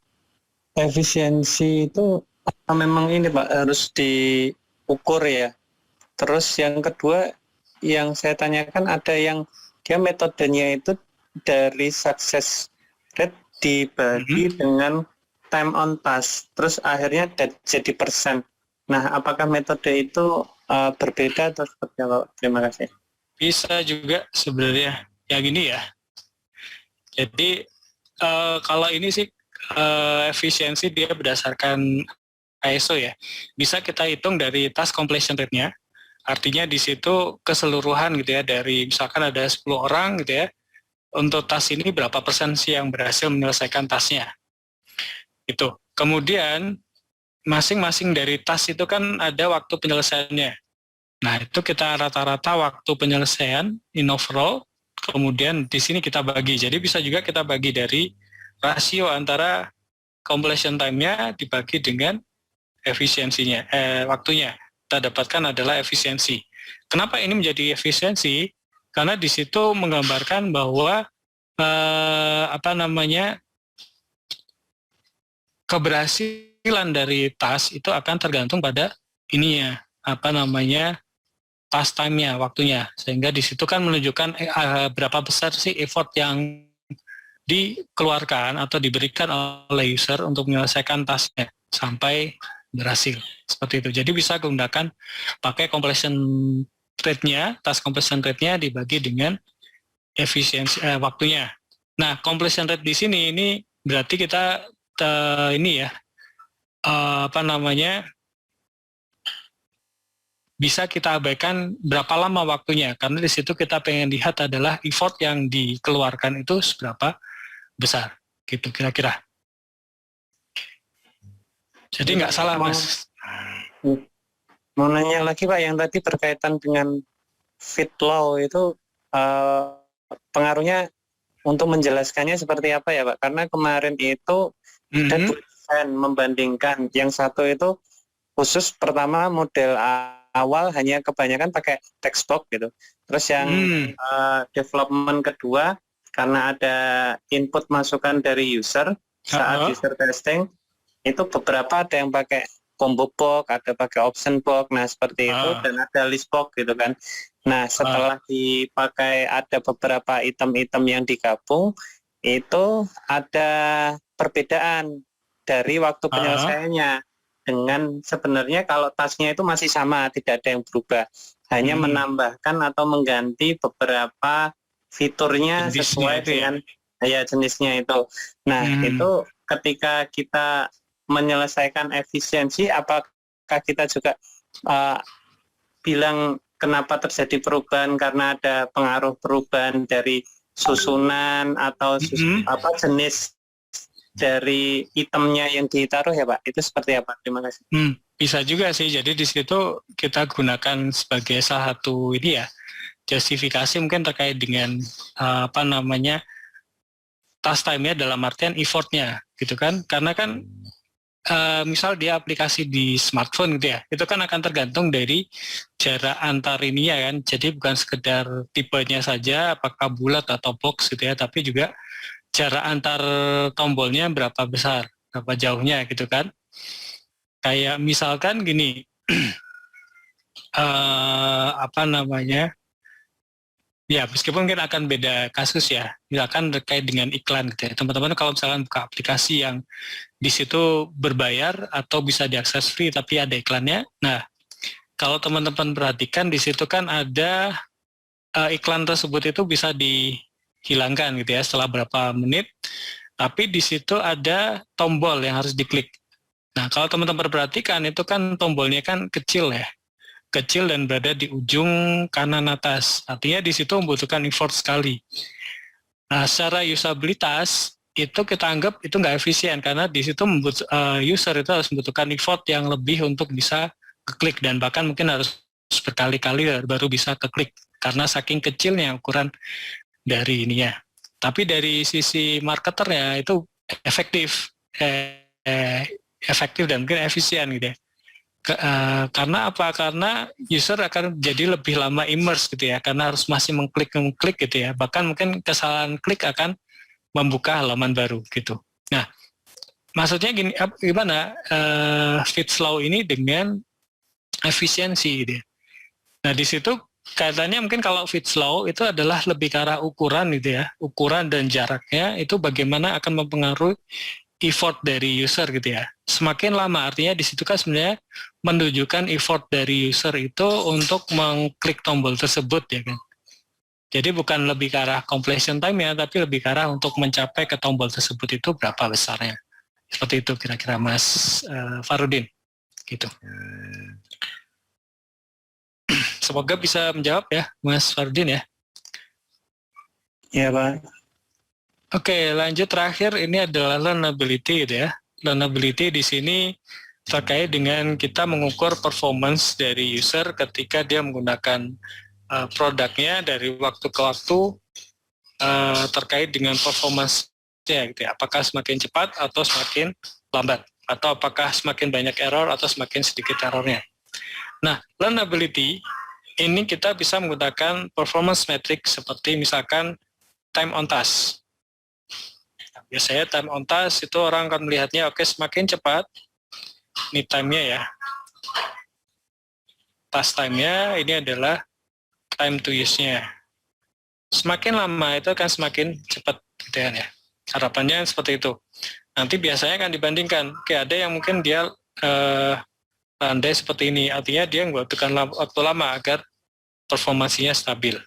efisiensi itu memang ini Pak harus diukur ya. Terus yang kedua yang saya tanyakan ada yang dia metodenya itu dari success rate dibagi dengan time on task, terus akhirnya jadi persen. Nah, apakah metode itu berbeda atau seperti apa? Terima kasih. Bisa juga sebenarnya yang ini ya. Jadi kalau ini sih efisiensi dia berdasarkan ISO ya. Bisa kita hitung dari task completion rate-nya. Artinya di situ keseluruhan gitu ya, dari misalkan ada 10 orang gitu ya, untuk task ini berapa persen sih yang berhasil menyelesaikan tasknya. Itu. Kemudian masing-masing dari task itu kan ada waktu penyelesaiannya. Nah, itu kita rata-rata waktu penyelesaian in overall, kemudian di sini kita bagi. Jadi bisa juga kita bagi dari rasio antara completion time-nya dibagi dengan efisiensinya, waktunya. Kita dapatkan adalah efisiensi. Kenapa ini menjadi efisiensi? Karena di situ menggambarkan bahwa keberhasilan dari task itu akan tergantung pada ininya, task time-nya, waktunya. Sehingga di situ kan menunjukkan berapa besar sih effort yang dikeluarkan atau diberikan oleh user untuk menyelesaikan task-nya sampai berhasil. Seperti itu. Jadi bisa menggunakan pakai completion rate-nya, task completion rate-nya dibagi dengan efisiensi waktunya. Nah, completion rate di sini ini berarti kita bisa kita abaikan berapa lama waktunya, karena di situ kita pengen lihat adalah effort yang dikeluarkan itu seberapa besar, gitu kira-kira. Jadi nggak salah, Mas. Mau nanya lagi Pak, yang tadi berkaitan dengan fit law itu pengaruhnya untuk menjelaskannya seperti apa ya Pak? Karena kemarin itu ada dosen membandingkan, yang satu itu khusus pertama model awal hanya kebanyakan pakai text box gitu. Terus yang development kedua karena ada input masukan dari user saat user testing, itu beberapa ada yang pakai combo box, ada pakai option box, nah seperti itu, dan ada list box gitu kan. Nah setelah dipakai ada beberapa item-item yang digabung, itu ada perbedaan dari waktu penyelesaiannya dengan sebenarnya kalau tasknya itu masih sama, tidak ada yang berubah, hanya menambahkan atau mengganti beberapa fiturnya jenisnya sesuai dengan jenisnya itu. Nah itu ketika kita menyelesaikan efisiensi, apakah kita juga bilang kenapa terjadi perubahan karena ada pengaruh perubahan dari susunan atau jenis dari itemnya yang ditaruh ya Pak? Itu seperti apa? Terima kasih. Bisa juga sih. Jadi di situ kita gunakan sebagai salah satu ini ya, justifikasi mungkin terkait dengan task time-nya dalam artian effortnya gitu kan. Karena kan misal dia aplikasi di smartphone gitu ya, itu kan akan tergantung dari jarak antar ininya kan. Jadi bukan sekedar tipenya saja, apakah bulat atau box gitu ya, tapi juga jarak antar tombolnya berapa besar, berapa jauhnya gitu kan. Kayak misalkan gini, ya meskipun mungkin akan beda kasus ya, misalkan terkait dengan iklan gitu ya. Teman-teman kalau misalkan buka aplikasi yang di situ berbayar atau bisa diakses free tapi ada iklannya. Nah, kalau teman-teman perhatikan di situ kan ada iklan tersebut itu bisa dihilangkan gitu ya setelah berapa menit. Tapi di situ ada tombol yang harus diklik. Nah, kalau teman-teman perhatikan itu kan tombolnya kan kecil ya. Kecil dan berada di ujung kanan atas. Artinya di situ membutuhkan effort sekali. Nah, secara usabilitas itu kita anggap itu nggak efisien karena di situ user itu harus membutuhkan effort yang lebih untuk bisa keklik dan bahkan mungkin harus berkali-kali baru bisa keklik karena saking kecilnya ukuran dari ininya. Tapi dari sisi marketernya itu efektif dan mungkin efisien gitu ya. Karena apa? Karena user akan jadi lebih lama immerse gitu ya, karena harus masih mengklik gitu ya. Bahkan mungkin kesalahan klik akan membuka halaman baru gitu. Nah, maksudnya gimana Fitzlow ini dengan efisiensi gitu ya. Nah, di situ kaitannya mungkin kalau Fitzlow itu adalah lebih ke arah ukuran gitu ya. Ukuran dan jaraknya itu bagaimana akan mempengaruhi effort dari user gitu ya. Semakin lama artinya di situ kan sebenarnya menunjukkan effort dari user itu untuk mengklik tombol tersebut ya kan. Jadi bukan lebih ke arah completion time ya, tapi lebih ke arah untuk mencapai ke tombol tersebut itu berapa besarnya. Seperti itu kira-kira Mas Farudin gitu. Semoga bisa menjawab ya Mas Farudin ya. Ya Pak. Oke, lanjut terakhir ini adalah learnability gitu ya. Learnability di sini terkait dengan kita mengukur performance dari user ketika dia menggunakan produknya dari waktu ke waktu terkait dengan performance-nya gitu ya. Apakah semakin cepat atau semakin lambat, atau apakah semakin banyak error atau semakin sedikit errornya. Nah, learnability ini kita bisa menggunakan performance metric seperti misalkan time on task. Biasanya time on task itu orang akan melihatnya oke, semakin cepat ini time-nya ya. Task time-nya ini adalah time to use-nya. Semakin lama itu akan semakin cepat gitu ya. Harapannya seperti itu. Nanti biasanya akan dibandingkan. Oke, ada yang mungkin dia landai seperti ini, artinya dia membutuhkan waktu lama agar performasinya stabil.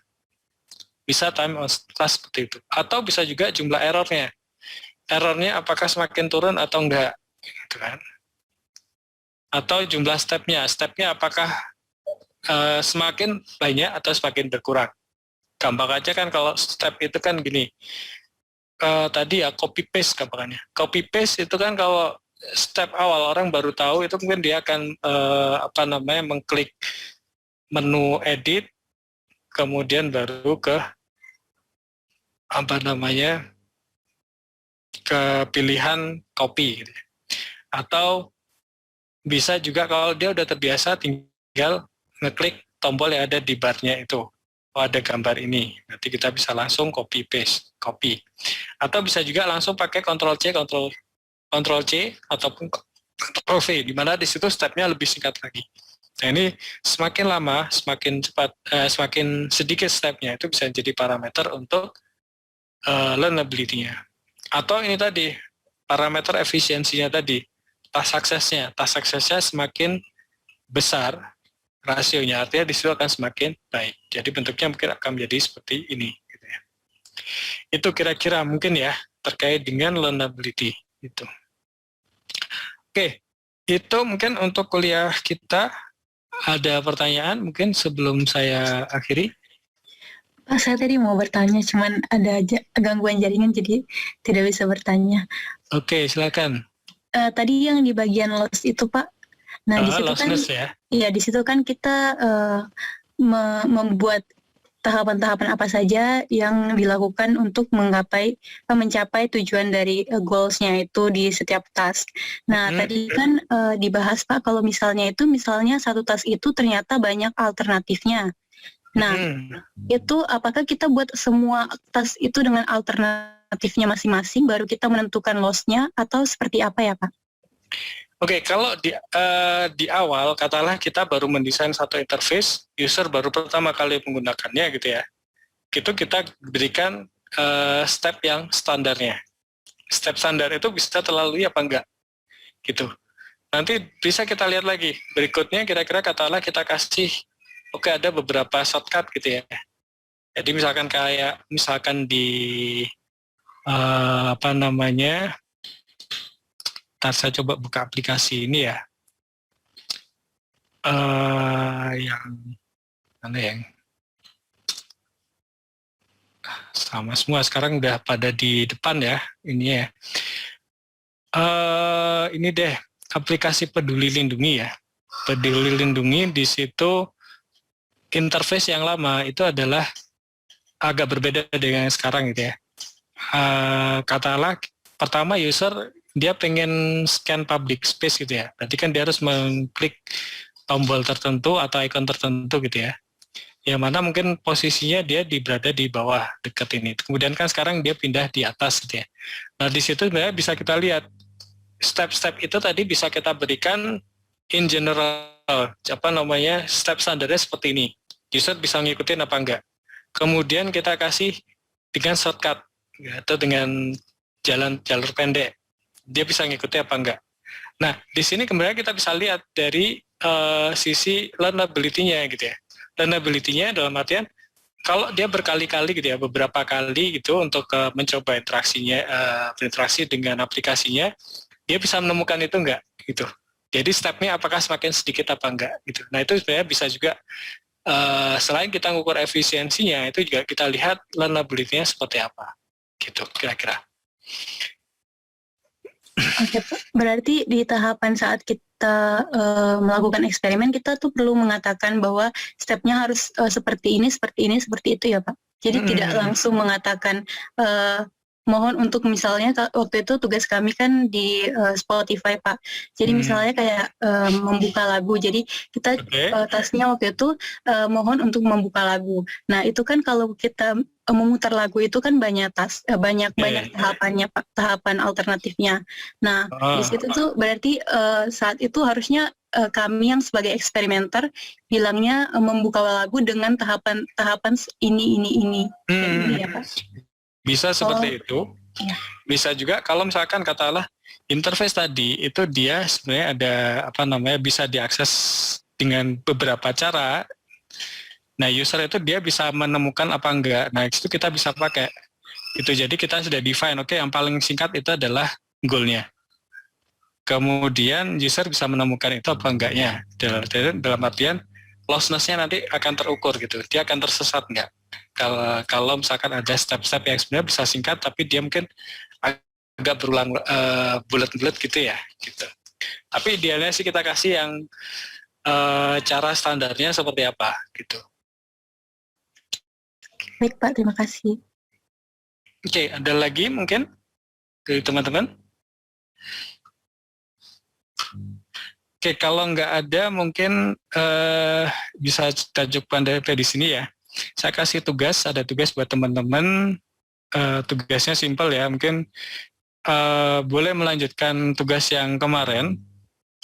Bisa time on task seperti itu. Atau bisa juga jumlah errornya. Errornya apakah semakin turun atau enggak, gitu kan? Atau jumlah stepnya apakah semakin banyak atau semakin berkurang? Gampang aja kan kalau step itu kan gini, tadi ya copy paste gampangannya. Copy paste itu kan kalau step awal orang baru tahu itu mungkin dia akan mengklik menu edit, kemudian baru ke ke pilihan copy gitu. Atau bisa juga kalau dia udah terbiasa tinggal ngeklik tombol yang ada di barnya itu. Oh, ada gambar ini. Nanti kita bisa langsung copy paste, copy. Atau bisa juga langsung pakai Ctrl C ataupun Ctrl V, di mana di situ stepnya lebih singkat lagi. Nah, ini semakin lama, semakin cepat, semakin sedikit stepnya itu bisa jadi parameter untuk learnability-nya. Atau ini tadi, parameter efisiensinya tadi, task success-nya semakin besar rasionya, artinya di situ akan semakin baik. Jadi bentuknya mungkin akan menjadi seperti ini. Gitu ya. Itu kira-kira mungkin ya, terkait dengan learnability. Gitu. Oke, itu mungkin untuk kuliah kita. Ada pertanyaan mungkin sebelum saya akhiri? Pak, saya tadi mau bertanya, cuman ada gangguan jaringan jadi tidak bisa bertanya. Oke, silakan. Tadi yang di bagian loss itu Pak, nah di situ kan, ya? Iya di situ kan kita membuat tahapan-tahapan apa saja yang dilakukan untuk mencapai tujuan dari goals-nya itu di setiap task. Nah, tadi kan dibahas Pak, kalau misalnya satu task itu ternyata banyak alternatifnya. Nah, itu apakah kita buat semua task itu dengan alternatifnya masing-masing, baru kita menentukan loss-nya, atau seperti apa ya Pak? Oke, kalau di awal, katakanlah kita baru mendesain satu interface, user baru pertama kali menggunakannya gitu ya, itu kita berikan step yang standarnya. Step standar itu bisa terlalui apa enggak, gitu. Nanti bisa kita lihat lagi, berikutnya kira-kira katakanlah kita kasih, oke, ada beberapa shortcut gitu ya. Jadi misalkan di ntar saya coba buka aplikasi ini ya. Yang mana yang sama semua sekarang udah pada di depan ya ini ya. Ini deh aplikasi Peduli Lindungi ya. Peduli Lindungi di situ interface yang lama itu adalah agak berbeda dengan yang sekarang gitu ya. Katakanlah pertama user dia pengen scan public space gitu ya. Berarti kan dia harus mengklik tombol tertentu atau icon tertentu gitu ya. Yang mana mungkin posisinya dia berada di bawah dekat ini. Kemudian kan sekarang dia pindah di atas gitu ya. Nah di situ sebenarnya bisa kita lihat step-step itu tadi bisa kita berikan in general, step standarnya seperti ini. User bisa ngikutin apa enggak. Kemudian kita kasih dengan shortcut atau dengan jalur pendek. Dia bisa ngikuti apa enggak. Nah, di sini kemudian kita bisa lihat dari sisi learnability-nya gitu ya. Learnability-nya dalam artian kalau dia berkali-kali gitu ya, beberapa kali gitu untuk mencoba berinteraksi dengan aplikasinya, dia bisa menemukan itu enggak gitu. Jadi stepnya apakah semakin sedikit apa enggak gitu. Nah, itu sebenarnya bisa juga selain kita ngukur efisiensinya, itu juga kita lihat learnability-nya seperti apa gitu kira-kira. Oke, berarti di tahapan saat kita melakukan eksperimen, kita tuh perlu mengatakan bahwa stepnya harus seperti ini, seperti itu ya Pak. Jadi tidak langsung mengatakan mohon untuk misalnya waktu itu tugas kami kan di Spotify Pak. Jadi misalnya kayak membuka lagu. Jadi kita tasnya waktu itu mohon untuk membuka lagu. Nah itu kan kalau kita memutar lagu itu kan banyak tahapannya Pak, tahapan alternatifnya. Nah di situ tuh berarti saat itu harusnya kami yang sebagai eksperimenter bilangnya membuka lagu dengan tahapan ini ya Pak. Bisa seperti itu. Iya. Bisa juga kalau misalkan katakanlah interface tadi itu dia sebenarnya ada bisa diakses dengan beberapa cara. Nah, user itu dia bisa menemukan apa enggak. Nah, itu kita bisa pakai. Itu jadi kita sudah define, yang paling singkat itu adalah goal-nya. Kemudian user bisa menemukan itu apa enggaknya. Dalam artian lostness-nya nanti akan terukur gitu. Dia akan tersesat enggak. Kalau misalkan ada step-step yang sebenarnya bisa singkat tapi dia mungkin agak berulang bulat-bulat gitu ya gitu. Tapi idealnya sih kita kasih yang cara standarnya seperti apa gitu. Baik Pak, terima kasih. Oke, ada lagi mungkin dari teman-teman? Oke, kalau nggak ada mungkin bisa kita jawabkan dari di sini ya. Saya kasih ada tugas buat teman-teman, tugasnya simpel ya, mungkin boleh melanjutkan tugas yang kemarin,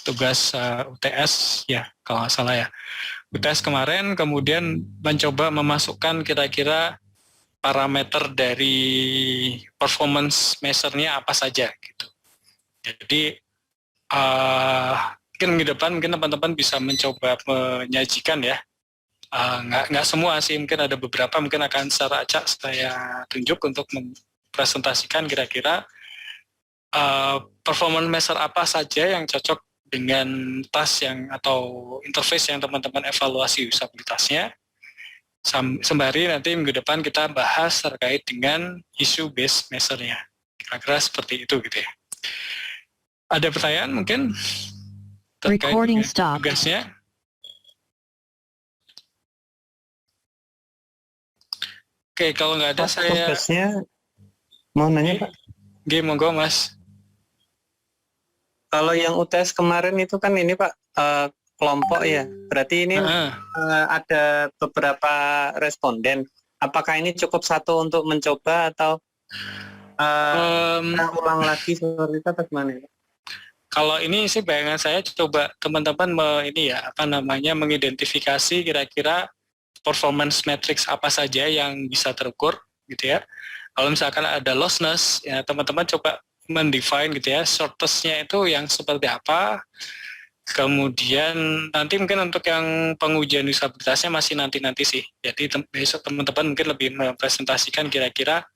tugas UTS ya, kalau nggak salah ya. UTS kemarin, kemudian mencoba memasukkan kira-kira parameter dari performance measure-nya apa saja gitu. Jadi mungkin di depan mungkin teman-teman bisa mencoba menyajikan ya. Nggak semua sih, mungkin ada beberapa mungkin akan secara acak saya tunjuk untuk mempresentasikan kira-kira performance measure apa saja yang cocok dengan task yang atau interface yang teman-teman evaluasi usabilitasnya. Sembari nanti minggu depan kita bahas terkait dengan issue based measure-nya. Kira-kira seperti itu gitu ya. Ada pertanyaan mungkin terkait dengan tugasnya? Oke, kalau nggak ada saya... Tugasnya, mau nanya Pak? Monggo Mas. Kalau yang UTS kemarin itu kan ini Pak, kelompok ya. Berarti ini ada beberapa responden. Apakah ini cukup satu untuk mencoba atau ulang lagi seperti itu atau gimana ya? Kalau ini sih bayangan saya coba teman-teman mengidentifikasi kira-kira performance metrics apa saja yang bisa terukur gitu ya. Kalau misalkan ada lostness ya teman-teman coba mendefine gitu ya, shortest-nya itu yang seperti apa. Kemudian nanti mungkin untuk yang pengujian usabilitasnya masih nanti sih. Jadi besok teman-teman mungkin lebih mempresentasikan kira-kira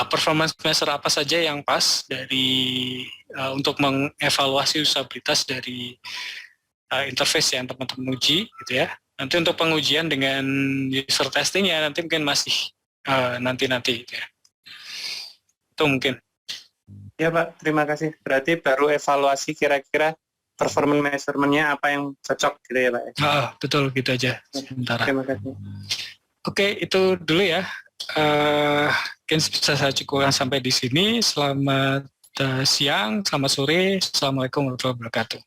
performance measure apa saja yang pas dari untuk mengevaluasi usabilitas dari interface yang teman-teman uji gitu ya. Nanti untuk pengujian dengan user testingnya nanti mungkin masih nanti gitu ya. Itu mungkin. Ya Pak, terima kasih. Berarti baru evaluasi kira-kira performance measurement-nya apa yang cocok gitu ya Pak. Betul, gitu aja sementara. Terima kasih. Oke, itu dulu ya. Mungkin bisa saya cukupkan sampai di sini. Selamat siang, selamat sore. Assalamualaikum warahmatullahi wabarakatuh.